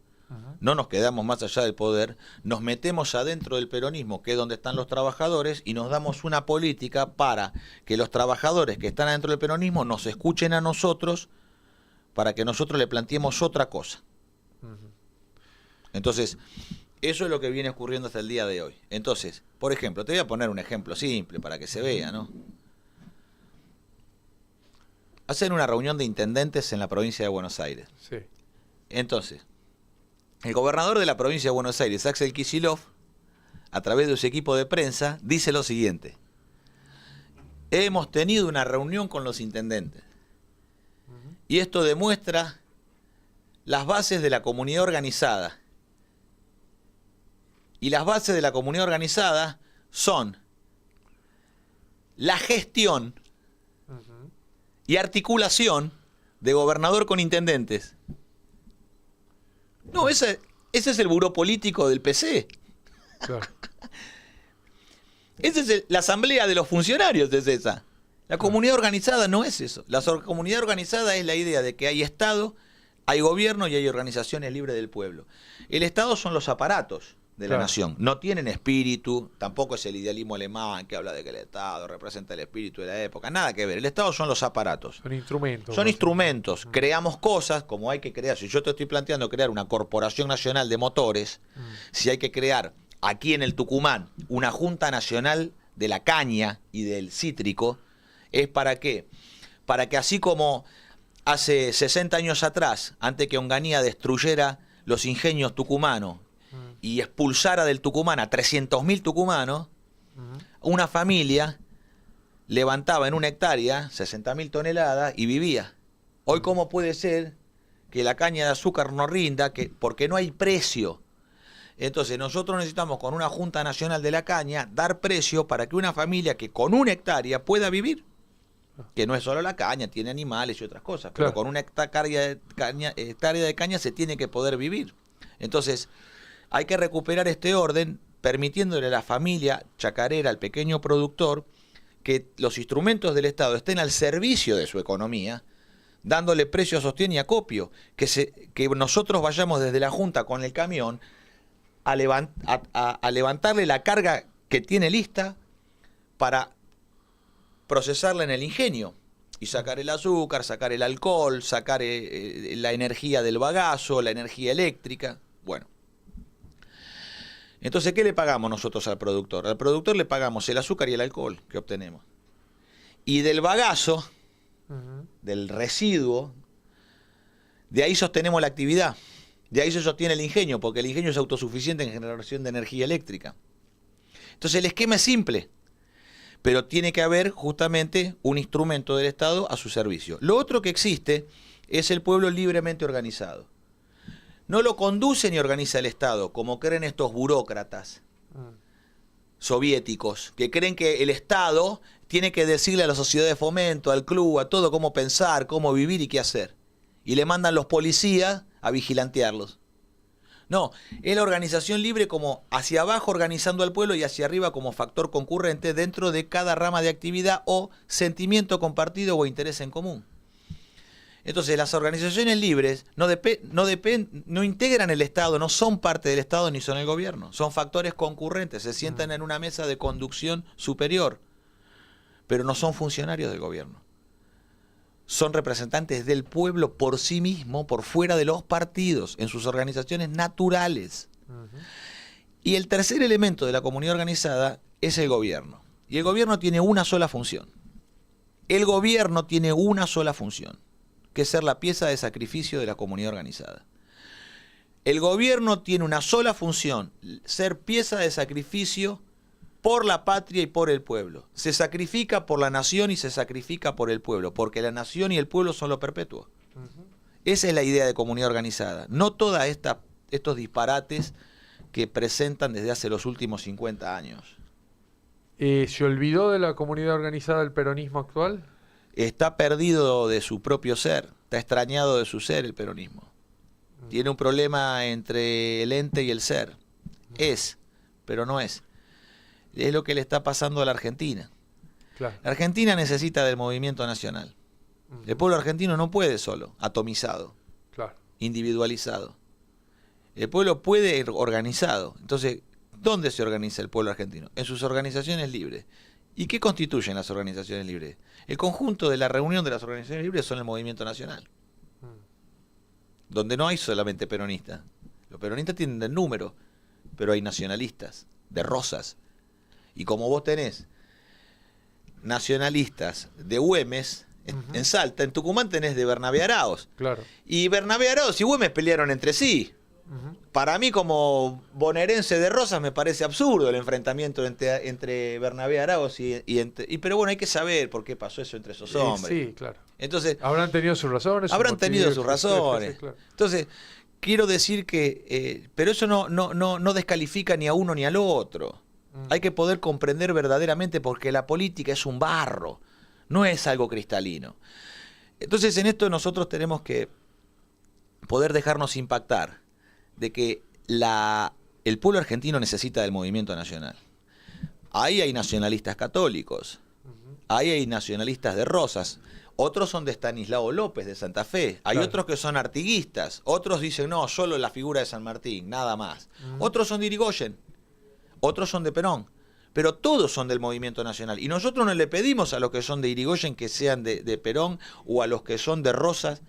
no nos quedamos más allá del poder, nos metemos adentro del peronismo, que es donde están los trabajadores, y nos damos una política para que los trabajadores que están adentro del peronismo nos escuchen a nosotros, para que nosotros le planteemos otra cosa. Entonces, eso es lo que viene ocurriendo hasta el día de hoy. Entonces, por ejemplo, te voy a poner un ejemplo simple para que se vea, ¿no? Hacen una reunión de intendentes en la provincia de Buenos Aires. Sí. Entonces, el gobernador de la provincia de Buenos Aires, Axel Kicillof, a través de su equipo de prensa, dice lo siguiente: hemos tenido una reunión con los intendentes y esto demuestra las bases de la comunidad organizada. Y las bases de la comunidad organizada son la gestión y articulación de gobernador con intendentes. No, ese es el buró político del PC. Claro. Esa es la asamblea de los funcionarios, es esa. La comunidad organizada no es eso. La comunidad organizada es la idea de que hay Estado, hay gobierno y hay organizaciones libres del pueblo. El Estado son los aparatos de la nación. No tienen espíritu, tampoco es el idealismo alemán que habla de que el Estado representa el espíritu de la época. Nada que ver. El Estado son los aparatos. Son instrumentos. Son instrumentos. Creamos cosas como hay que crear. Si yo te estoy planteando crear una Corporación Nacional de Motores, si hay que crear aquí en el Tucumán una Junta Nacional de la Caña y del Cítrico, ¿es para qué? Para que así como hace 60 años atrás, antes que Onganía destruyera los ingenios tucumanos y expulsara del Tucumán a 300.000 tucumanos, una familia levantaba en una hectárea 60.000 toneladas y vivía. Hoy, ¿cómo puede ser que la caña de azúcar no rinda? Porque no hay precio. Entonces nosotros necesitamos, con una Junta Nacional de la Caña, dar precio para que una familia que con una hectárea pueda vivir. Que no es solo la caña, tiene animales y otras cosas, pero con una hectárea de caña se tiene que poder vivir. Entonces, hay que recuperar este orden, permitiéndole a la familia chacarera, al pequeño productor, que los instrumentos del Estado estén al servicio de su economía, dándole precio a sostén y acopio, que nosotros vayamos desde la Junta con el camión a levantarle la carga que tiene lista para procesarla en el ingenio y sacar el azúcar, sacar el alcohol, sacar la energía del bagazo, la energía eléctrica. Bueno. Entonces, ¿qué le pagamos nosotros al productor? Al productor le pagamos el azúcar y el alcohol que obtenemos. Y del bagazo, del residuo, de ahí sostenemos la actividad. De ahí se sostiene el ingenio, porque el ingenio es autosuficiente en generación de energía eléctrica. Entonces el esquema es simple, pero tiene que haber justamente un instrumento del Estado a su servicio. Lo otro que existe es el pueblo libremente organizado. No lo conduce ni organiza el Estado, como creen estos burócratas soviéticos, que creen que el Estado tiene que decirle a la sociedad de fomento, al club, a todo cómo pensar, cómo vivir y qué hacer. Y le mandan los policías a vigilantearlos. No, es la organización libre como hacia abajo organizando al pueblo y hacia arriba como factor concurrente dentro de cada rama de actividad o sentimiento compartido o interés en común. Entonces las organizaciones libres no integran el Estado, no son parte del Estado ni son el gobierno. Son factores concurrentes, se sientan en una mesa de conducción superior, pero no son funcionarios del gobierno. Son representantes del pueblo por sí mismo, por fuera de los partidos, en sus organizaciones naturales. Y el tercer elemento de la comunidad organizada es el gobierno. Y el gobierno tiene una sola función. El gobierno tiene una sola función, que es ser la pieza de sacrificio de la comunidad organizada. El gobierno tiene una sola función, ser pieza de sacrificio por la patria y por el pueblo. Se sacrifica por la nación y se sacrifica por el pueblo, porque la nación y el pueblo son lo perpetuo. Esa es la idea de comunidad organizada, no todos estos disparates que presentan desde hace los últimos 50 años. ¿Se olvidó de la comunidad organizada el peronismo actual? Está perdido de su propio ser, está extrañado de su ser el peronismo. Tiene un problema entre el ente y el ser. Es, pero no es. Es lo que le está pasando a la Argentina. Claro. La Argentina necesita del movimiento nacional. El pueblo argentino no puede solo, atomizado, Claro. individualizado. El pueblo puede ir organizado. Entonces, ¿dónde se organiza el pueblo argentino? En sus organizaciones libres. ¿Y qué constituyen las organizaciones libres? El conjunto de la reunión de las organizaciones libres son el movimiento nacional. Donde no hay solamente peronistas. Los peronistas tienen del número, pero hay nacionalistas, de rosas. Y como vos tenés nacionalistas de Güemes, en Salta, en Tucumán tenés de Bernabé Arauz. Claro. Y Bernabé Arauz y Güemes pelearon entre sí. Para mí, como bonaerense de Rosas, me parece absurdo el enfrentamiento entre Bernabé Arauz pero bueno, hay que saber por qué pasó eso entre esos hombres. Sí, claro. Entonces, Habrán tenido sus razones. habrán tenido sus razones. Claro. Entonces, quiero decir que, pero eso no descalifica ni a uno ni al otro. Hay que poder comprender verdaderamente, porque la política es un barro, no es algo cristalino. Entonces, en esto nosotros tenemos que poder dejarnos impactar de que el pueblo argentino necesita del movimiento nacional. Ahí hay nacionalistas católicos, ahí hay nacionalistas de Rosas, otros son de Estanislao López, de Santa Fe, hay otros que son artiguistas, otros dicen, no, solo la figura de San Martín, nada más. Otros son de Irigoyen, otros son de Perón, pero todos son del movimiento nacional. Y nosotros no le pedimos a los que son de Irigoyen que sean de Perón, o a los que son de Rosas.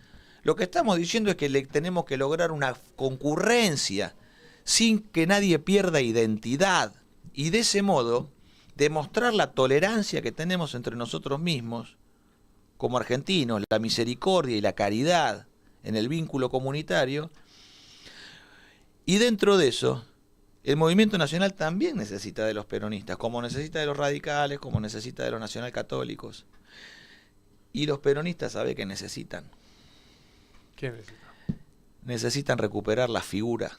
Lo que estamos diciendo es que tenemos que lograr una concurrencia sin que nadie pierda identidad. Y de ese modo, demostrar la tolerancia que tenemos entre nosotros mismos, como argentinos, la misericordia y la caridad en el vínculo comunitario. Y dentro de eso, el movimiento nacional también necesita de los peronistas, como necesita de los radicales, como necesita de los nacionalcatólicos. Y los peronistas, ¿sabe qué necesitan? ¿Qué necesita? Necesitan recuperar la figura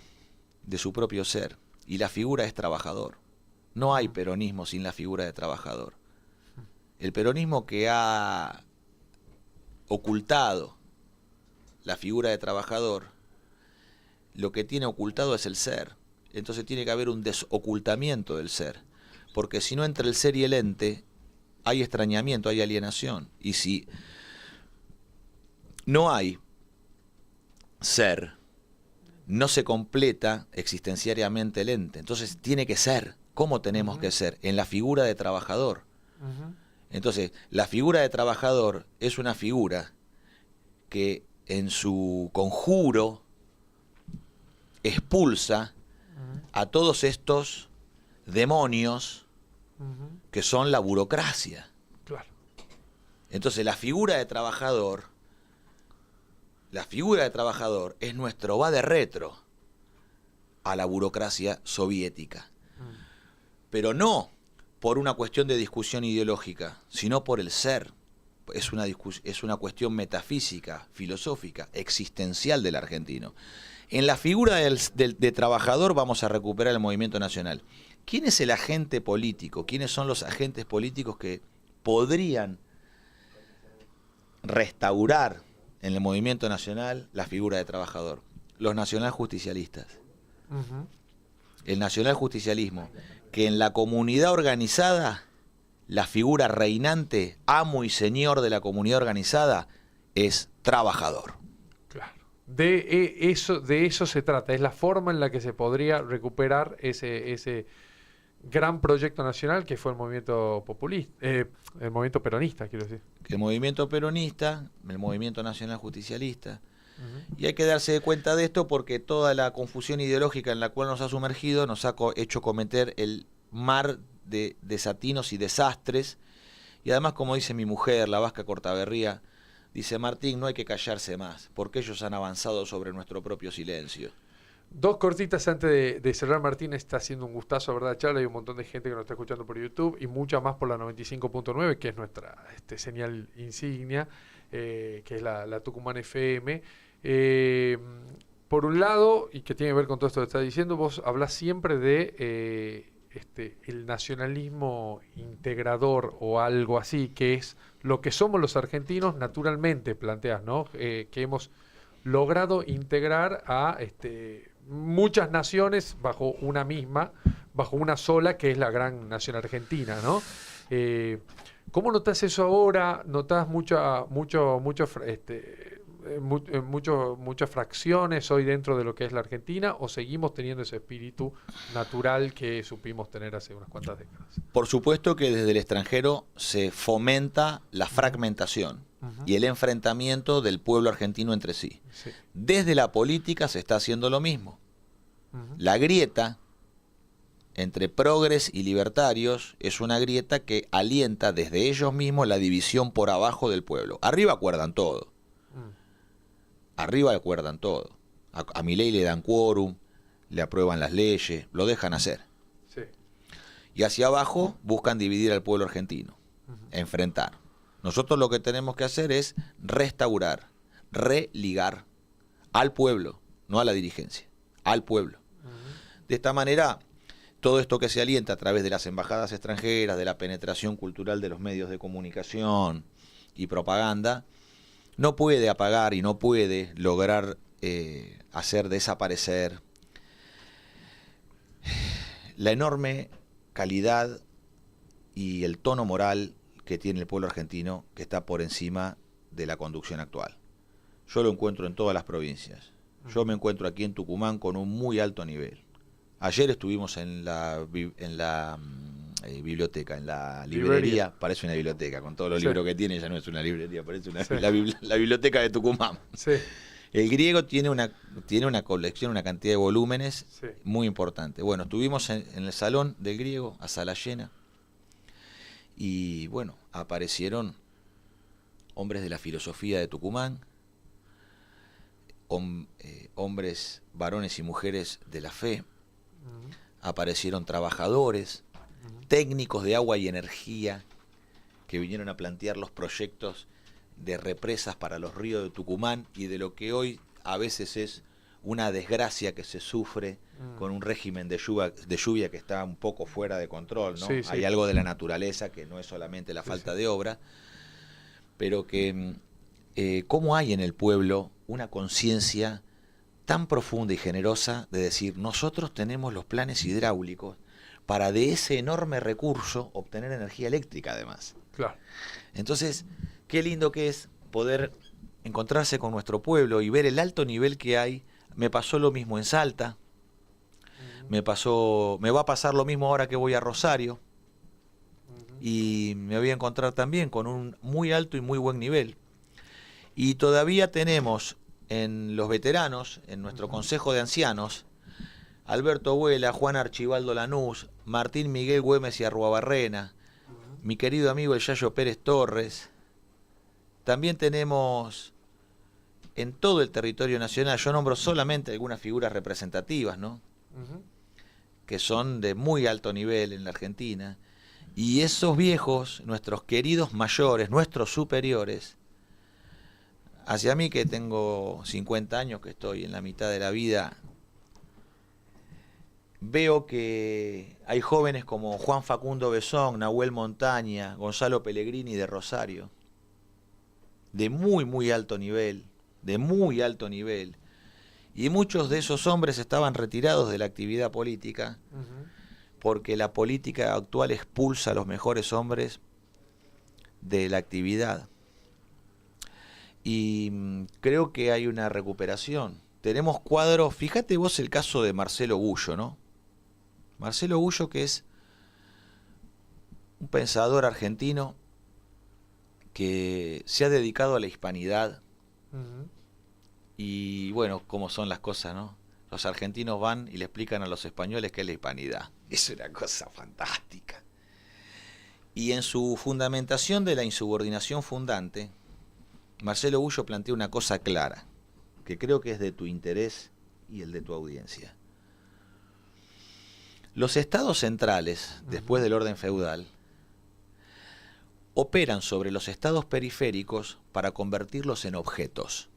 de su propio ser. Y la figura es trabajador. No hay peronismo sin la figura de trabajador. El peronismo que ha ocultado la figura de trabajador, lo que tiene ocultado es el ser. Entonces tiene que haber un desocultamiento del ser. Porque si no, entre el ser y el ente hay extrañamiento, hay alienación. Y si no hay ser, no se completa existenciariamente el ente. Entonces tiene que ser ¿Cómo tenemos que ser? En la figura de trabajador. Ujú. Entonces, la figura de trabajador es una figura que en su conjuro expulsa a todos estos demonios Ujú. que son la burocracia. Claro. Entonces, la figura de trabajador es nuestro va de retro a la burocracia soviética. Pero no por una cuestión de discusión ideológica, sino por el ser. Es una cuestión metafísica, filosófica, existencial del argentino. En la figura de trabajador vamos a recuperar el movimiento nacional. ¿Quién es el agente político? ¿Quiénes son los agentes políticos que podrían restaurar en el movimiento nacional la figura de trabajador? Los nacionaljusticialistas. Ujú. El nacionaljusticialismo, que en la comunidad organizada, la figura reinante, amo y señor de la comunidad organizada, es trabajador. Claro. De eso se trata. Es la forma en la que se podría recuperar ese gran proyecto nacional que fue el movimiento populista, el movimiento peronista, quiero decir. El movimiento peronista, el movimiento nacional justicialista. Ujú. Y hay que darse cuenta de esto porque toda la confusión ideológica en la cual nos ha sumergido nos ha hecho cometer el mar de desatinos y desastres. Y además, como dice mi mujer, la vasca Cortaberría, dice: Martín, no hay que callarse más, porque ellos han avanzado sobre nuestro propio silencio. Dos cortitas antes de cerrar, Martín. Está haciendo un gustazo, ¿verdad, charla? Hay un montón de gente que nos está escuchando por YouTube y mucha más por la 95.9, que es nuestra señal insignia, que es la Tucumán FM. Por un lado, y que tiene que ver con todo esto que estás diciendo, vos hablás siempre de el nacionalismo integrador o algo así, que es lo que somos los argentinos naturalmente, planteas, ¿no? Que hemos logrado integrar a muchas naciones bajo una misma, bajo una sola, que es la gran nación argentina, ¿no? ¿Cómo notas eso ahora? ¿Notas muchas fracciones hoy dentro de lo que es la Argentina, o seguimos teniendo ese espíritu natural que supimos tener hace unas cuantas décadas? Por supuesto que desde el extranjero se fomenta la fragmentación Ujú. y el enfrentamiento del pueblo argentino entre sí. Sí. Desde la política se está haciendo lo mismo. Ujú. La grieta entre progres y libertarios es una grieta que alienta desde ellos mismos la división por abajo del pueblo. Arriba acuerdan todo. Arriba acuerdan todo. A Milei le dan quórum, le aprueban las leyes, lo dejan hacer. Sí. Y hacia abajo buscan dividir al pueblo argentino, Ujú. enfrentar. Nosotros lo que tenemos que hacer es restaurar, religar al pueblo, no a la dirigencia, al pueblo. Ujú. De esta manera, todo esto que se alienta a través de las embajadas extranjeras, de la penetración cultural de los medios de comunicación y propaganda, no puede apagar y no puede lograr hacer desaparecer la enorme calidad y el tono moral que tiene el pueblo argentino, que está por encima de la conducción actual. Yo lo encuentro en todas las provincias. Yo me encuentro aquí en Tucumán con un muy alto nivel. Ayer estuvimos en la biblioteca, en la librería, parece una biblioteca, con todos los Sí. libros que tiene, ya no es una librería, parece Sí. la biblioteca de Tucumán. Sí. El griego tiene una colección, una cantidad de volúmenes Sí. muy importante. Bueno, estuvimos en el salón del griego, a sala llena, y bueno, aparecieron hombres de la filosofía de Tucumán, hombres, varones y mujeres de la fe, Ujú. aparecieron trabajadores, técnicos de agua y energía, que vinieron a plantear los proyectos de represas para los ríos de Tucumán y de lo que hoy a veces es una desgracia que se sufre con un régimen de lluvia que está un poco fuera de control, ¿no? Sí, sí. Hay algo de la naturaleza que no es solamente la falta de obra, pero que cómo hay en el pueblo una conciencia tan profunda y generosa de decir: nosotros tenemos los planes hidráulicos para de ese enorme recurso obtener energía eléctrica además. Claro. Entonces, qué lindo que es poder encontrarse con nuestro pueblo y ver el alto nivel que hay. Me pasó lo mismo en Salta. Me va a pasar lo mismo ahora que voy a Rosario. Y me voy a encontrar también con un muy alto y muy buen nivel. Y todavía tenemos en los veteranos, en nuestro Consejo de Ancianos, Alberto Vuela, Juan Archibaldo Lanús, Martín Miguel Güemes y Arruabarrena, mi querido amigo el Yayo Pérez Torres. También tenemos en todo el territorio nacional, yo nombro solamente algunas figuras representativas, ¿no? Que son de muy alto nivel en la Argentina. Y esos viejos, nuestros queridos mayores, nuestros superiores, hacia mí que tengo 50 años, que estoy en la mitad de la vida, veo que hay jóvenes como Juan Facundo Besón, Nahuel Montaña, Gonzalo Pellegrini de Rosario, de muy, muy alto nivel, y muchos de esos hombres estaban retirados de la actividad política, porque la política actual expulsa a los mejores hombres de la actividad. Y creo que hay una recuperación. Tenemos cuadros, fíjate vos el caso de Marcelo Gullo, ¿no? Marcelo Gullo, que es un pensador argentino que se ha dedicado a la hispanidad. Y bueno, cómo son las cosas, ¿no? Los argentinos van y le explican a los españoles qué es la hispanidad. Es una cosa fantástica. Y en su fundamentación de la insubordinación fundante, Marcelo Gullo plantea una cosa clara, que creo que es de tu interés y el de tu audiencia. Los estados centrales, después del orden feudal, operan sobre los estados periféricos para convertirlos en objetos.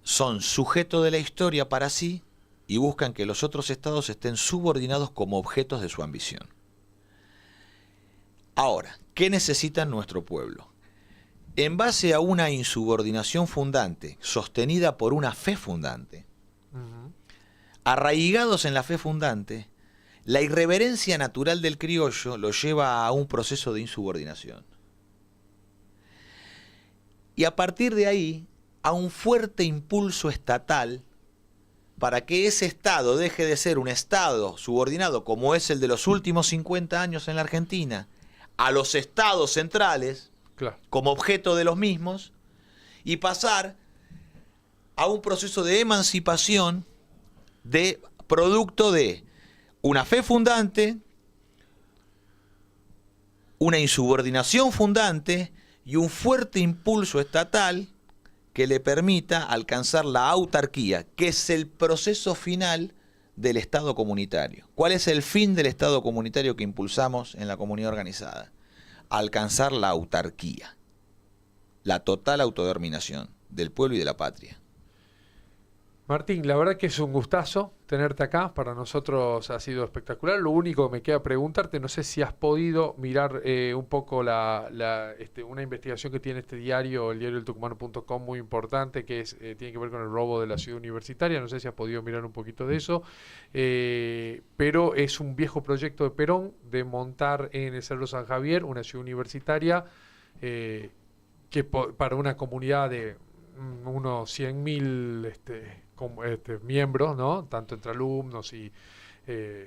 Son sujeto de la historia para sí y buscan que los otros estados estén subordinados como objetos de su ambición. Ahora, ¿qué necesita nuestro pueblo? En base a una insubordinación fundante, sostenida por una fe fundante, arraigados en la fe fundante, la irreverencia natural del criollo lo lleva a un proceso de insubordinación. Y a partir de ahí, a un fuerte impulso estatal para que ese Estado deje de ser un Estado subordinado, como es el de los últimos 50 años en la Argentina, a los estados centrales, Claro. como objeto de los mismos, y pasar a un proceso de emancipación de producto de una fe fundante, una insubordinación fundante y un fuerte impulso estatal que le permita alcanzar la autarquía, que es el proceso final del Estado comunitario. ¿Cuál es el fin del Estado comunitario que impulsamos en la comunidad organizada? Alcanzar la autarquía, la total autodeterminación del pueblo y de la patria. Martín, la verdad que es un gustazo tenerte acá. Para nosotros ha sido espectacular. Lo único que me queda preguntarte, no sé si has podido mirar un poco una investigación que tiene este diario, el diario del Tucumano.com, muy importante, que tiene que ver con el robo de la ciudad universitaria. No sé si has podido mirar un poquito de eso. Pero es un viejo proyecto de Perón de montar en el Cerro San Javier una ciudad universitaria para una comunidad de unos 100.000 miembros, ¿no? Tanto entre alumnos y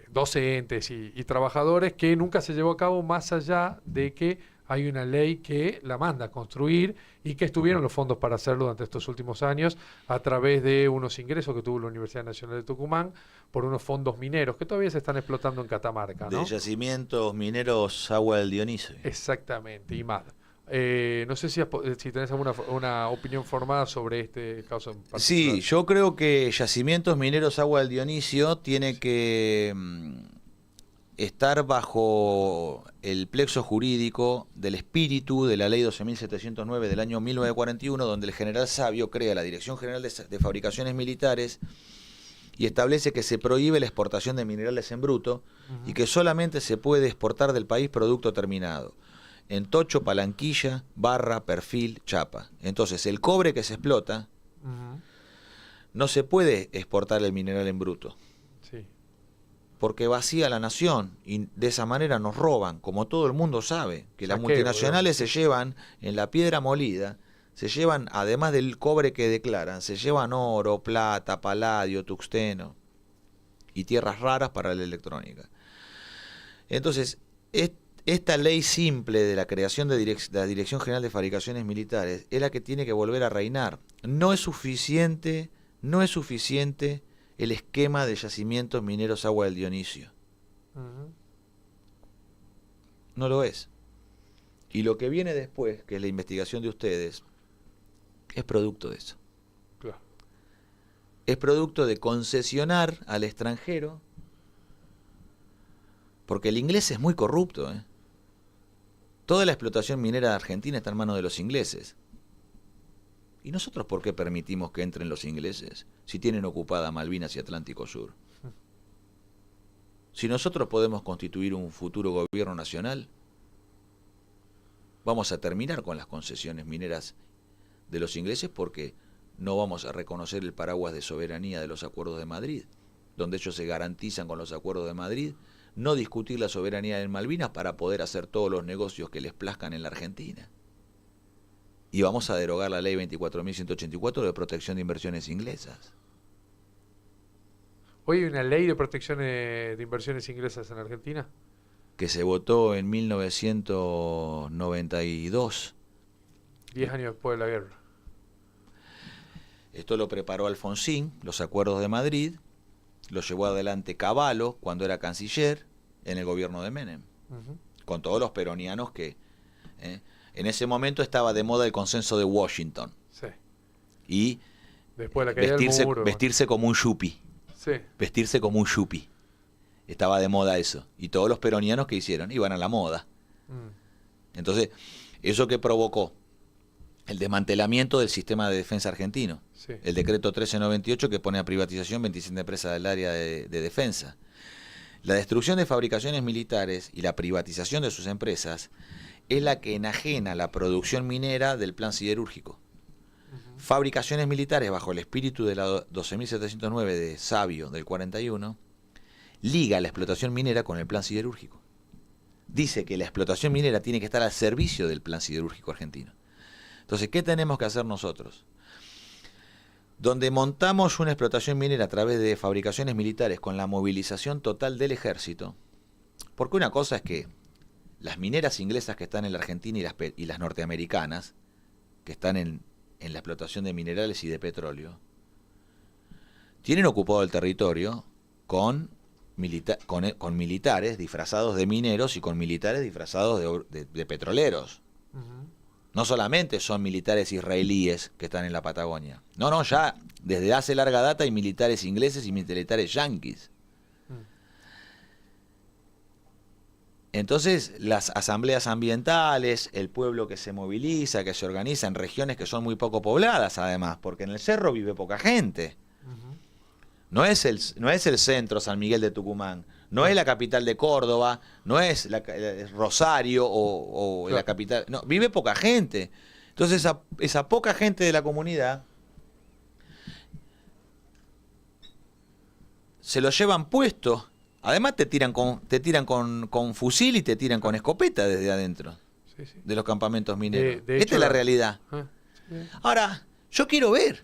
docentes y trabajadores, que nunca se llevó a cabo, más allá de que hay una ley que la manda a construir y que estuvieron los fondos para hacerlo durante estos últimos años a través de unos ingresos que tuvo la Universidad Nacional de Tucumán por unos fondos mineros que todavía se están explotando en Catamarca, ¿no? De yacimientos mineros, agua del Dionisio. Exactamente, y más. No sé si tenés una opinión formada sobre este caso en particular. Sí, yo creo que Yacimientos Mineros Agua del Dionisio tiene que estar bajo el plexo jurídico del espíritu de la ley 12.709 del año 1941, donde el general Sabio crea la Dirección General de Fabricaciones Militares y establece que se prohíbe la exportación de minerales en bruto y que solamente se puede exportar del país producto terminado. En tocho, palanquilla, barra, perfil, chapa. Entonces, el cobre que se explota, no se puede exportar el mineral en bruto. Sí. Porque vacía la nación y de esa manera nos roban, como todo el mundo sabe, que las Saqueo, multinacionales se llevan en la piedra molida se llevan, además del cobre que declaran, se llevan oro, plata, paladio, tuxteno y tierras raras para la electrónica. Entonces, esta ley simple de la creación de la Dirección General de Fabricaciones Militares es la que tiene que volver a reinar. No es suficiente el esquema de yacimientos mineros Agua del Dionisio. No lo es. Y lo que viene después, que es la investigación de ustedes, es producto de eso. Claro. Es producto de concesionar al extranjero, porque el inglés es muy corrupto, ¿eh? Toda la explotación minera de Argentina está en manos de los ingleses. ¿Y nosotros por qué permitimos que entren los ingleses si tienen ocupada Malvinas y Atlántico Sur? Si nosotros podemos constituir un futuro gobierno nacional, vamos a terminar con las concesiones mineras de los ingleses porque no vamos a reconocer el paraguas de soberanía de los Acuerdos de Madrid, donde ellos se garantizan con los Acuerdos de Madrid no discutir la soberanía de Malvinas para poder hacer todos los negocios que les plazcan en la Argentina. Y vamos a derogar la ley 24.184 de protección de inversiones inglesas. ¿Hoy hay una ley de protección de inversiones inglesas en Argentina? Que se votó en 1992. 10 años después de la guerra. Esto lo preparó Alfonsín, los Acuerdos de Madrid, lo llevó adelante Cavallo cuando era canciller en el gobierno de Menem, con todos los peronianos que... en ese momento estaba de moda el consenso de Washington. Sí. Y después de la caída del muro, vestirse como un yuppie. Sí. Vestirse como un yuppie. Estaba de moda eso. Y todos los peronianos que hicieron iban a la moda. Entonces, ¿eso qué provocó? El desmantelamiento del sistema de defensa argentino. Sí. El decreto 1398 que pone a privatización 27 empresas del área de defensa. La destrucción de fabricaciones militares y la privatización de sus empresas es la que enajena la producción minera del plan siderúrgico. Fabricaciones militares, bajo el espíritu de la 12.709 de Sabio del 41, liga la explotación minera con el plan siderúrgico. Dice que la explotación minera tiene que estar al servicio del plan siderúrgico argentino. Entonces, ¿qué tenemos que hacer nosotros? Donde montamos una explotación minera a través de fabricaciones militares con la movilización total del ejército, porque una cosa es que las mineras inglesas que están en la Argentina y las norteamericanas, que están en la explotación de minerales y de petróleo, tienen ocupado el territorio con militares disfrazados de mineros y con militares disfrazados de petroleros. No solamente son militares israelíes que están en la Patagonia. No, ya desde hace larga data hay militares ingleses y militares yanquis. Entonces, las asambleas ambientales, el pueblo que se moviliza, que se organiza en regiones que son muy poco pobladas, además, porque en el cerro vive poca gente. No es el centro San Miguel de Tucumán, no es la capital de Córdoba, no es Rosario o Claro. la capital. No, vive poca gente. Entonces, esa poca gente de la comunidad se lo llevan puesto. Además te tiran con fusil y te tiran con escopeta desde adentro Sí, sí. de los campamentos mineros. De Esta hecho, es la realidad. Sí. Ahora, yo quiero ver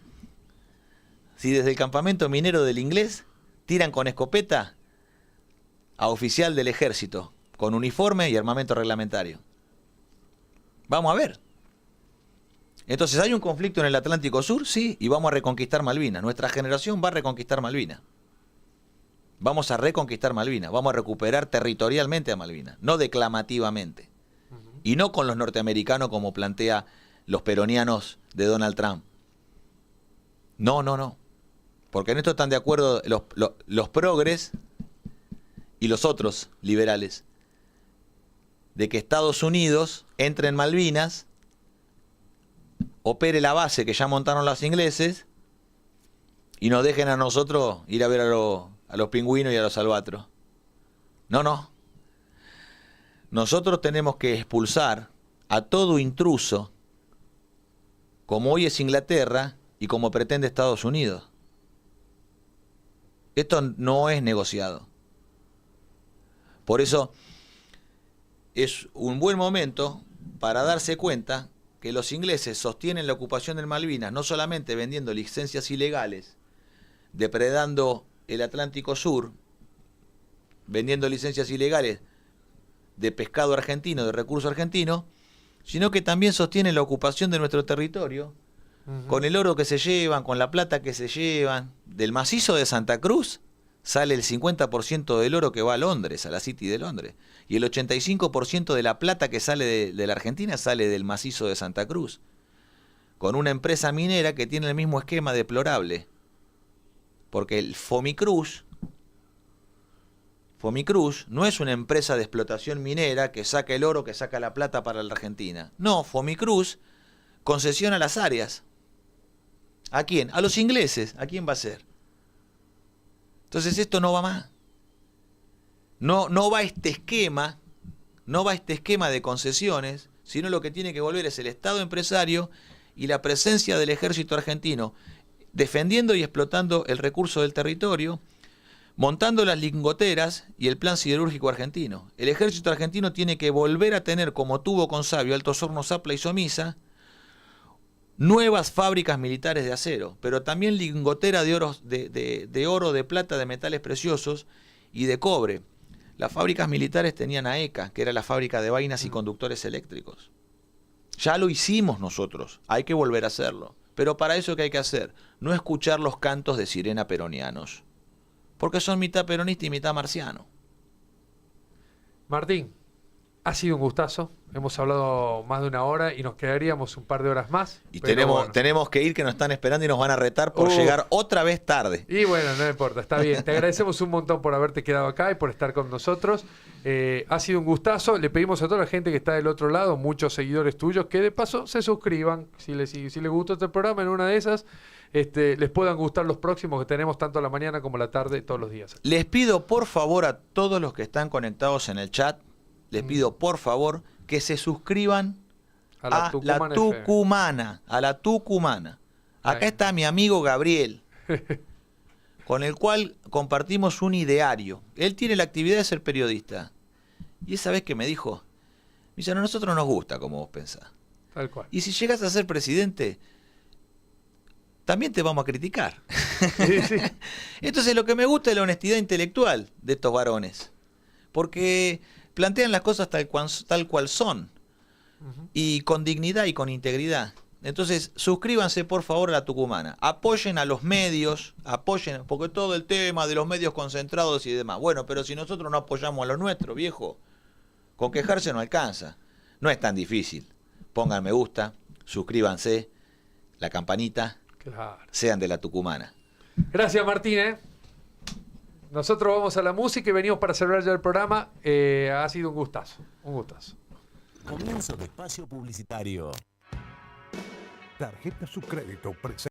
si desde el campamento minero del inglés tiran con escopeta a oficial del ejército con uniforme y armamento reglamentario. Vamos a ver. Entonces, ¿hay un conflicto en el Atlántico Sur? Sí, y vamos a reconquistar Malvinas. Nuestra generación va a reconquistar Malvinas. Vamos a reconquistar Malvinas, vamos a recuperar territorialmente a Malvinas, no declamativamente. Y no con los norteamericanos como plantea los peronianos de Donald Trump. No. Porque en esto están de acuerdo los progres y los otros liberales. De que Estados Unidos entre en Malvinas, opere la base que ya montaron los ingleses y nos dejen a nosotros ir a ver a los pingüinos y a los albatros. No. Nosotros tenemos que expulsar a todo intruso, como hoy es Inglaterra y como pretende Estados Unidos. Esto no es negociado. Por eso es un buen momento para darse cuenta que los ingleses sostienen la ocupación del Malvinas no solamente vendiendo licencias ilegales, depredando el Atlántico Sur, vendiendo licencias ilegales de pescado argentino, de recursos argentinos, sino que también sostienen la ocupación de nuestro territorio, con el oro que se llevan, con la plata que se llevan. Del macizo de Santa Cruz sale el 50% del oro que va a Londres, a la City de Londres. Y el 85% de la plata que sale de la Argentina sale del macizo de Santa Cruz. Con una empresa minera que tiene el mismo esquema deplorable. Porque el Fomicruz no es una empresa de explotación minera que saca el oro, que saca la plata para la Argentina. No, Fomicruz concesiona las áreas. ¿A quién? A los ingleses. ¿A quién va a ser? Entonces esto no va más. No va este esquema de concesiones, sino lo que tiene que volver es el Estado empresario y la presencia del ejército argentino defendiendo y explotando el recurso del territorio, montando las lingoteras y el plan siderúrgico argentino. El ejército argentino tiene que volver a tener, como tuvo con Sabio, Altos Hornos, Zapla y Somisa, nuevas fábricas militares de acero, pero también lingotera de oro, de plata, de metales preciosos y de cobre. Las fábricas militares tenían AECA, que era la fábrica de vainas y conductores eléctricos. Ya lo hicimos nosotros, hay que volver a hacerlo. Pero para eso, ¿qué hay que hacer? No escuchar los cantos de sirena peronianos, porque son mitad peronista y mitad marciano. Martín, ha sido un gustazo. Hemos hablado más de una hora y nos quedaríamos un par de horas más. Y pero tenemos que ir, que nos están esperando y nos van a retar por llegar otra vez tarde. Y bueno, no importa, está bien. Te agradecemos un montón por haberte quedado acá y por estar con nosotros. Ha sido un gustazo. Le pedimos a toda la gente que está del otro lado, muchos seguidores tuyos, que de paso se suscriban. Si les gustó este programa, en una de esas, les puedan gustar los próximos que tenemos tanto a la mañana como a la tarde, todos los días. Les pido por favor a todos los que están conectados en el chat, les pido por favor que se suscriban a la Tucumana. Acá está mi amigo Gabriel, con el cual compartimos un ideario. Él tiene la actividad de ser periodista. Y esa vez que me dijo, a nosotros nos gusta como vos pensás. Tal cual. Y si llegas a ser presidente, también te vamos a criticar. Sí, sí. Entonces lo que me gusta es la honestidad intelectual de estos varones. Porque plantean las cosas tal cual son. Y con dignidad y con integridad. Entonces, suscríbanse por favor a la Tucumana. Apoyen a los medios, porque todo el tema de los medios concentrados y demás. Bueno, pero si nosotros no apoyamos a lo nuestro, viejo, con quejarse no alcanza. No es tan difícil. Pongan me gusta, suscríbanse, la campanita, Claro. sean de la Tucumana. Gracias, Martín. Nosotros vamos a la música y venimos para cerrar ya el programa. Ha sido un gustazo. Un gustazo. Comienzo de espacio publicitario. Tarjeta Su Crédito presenta.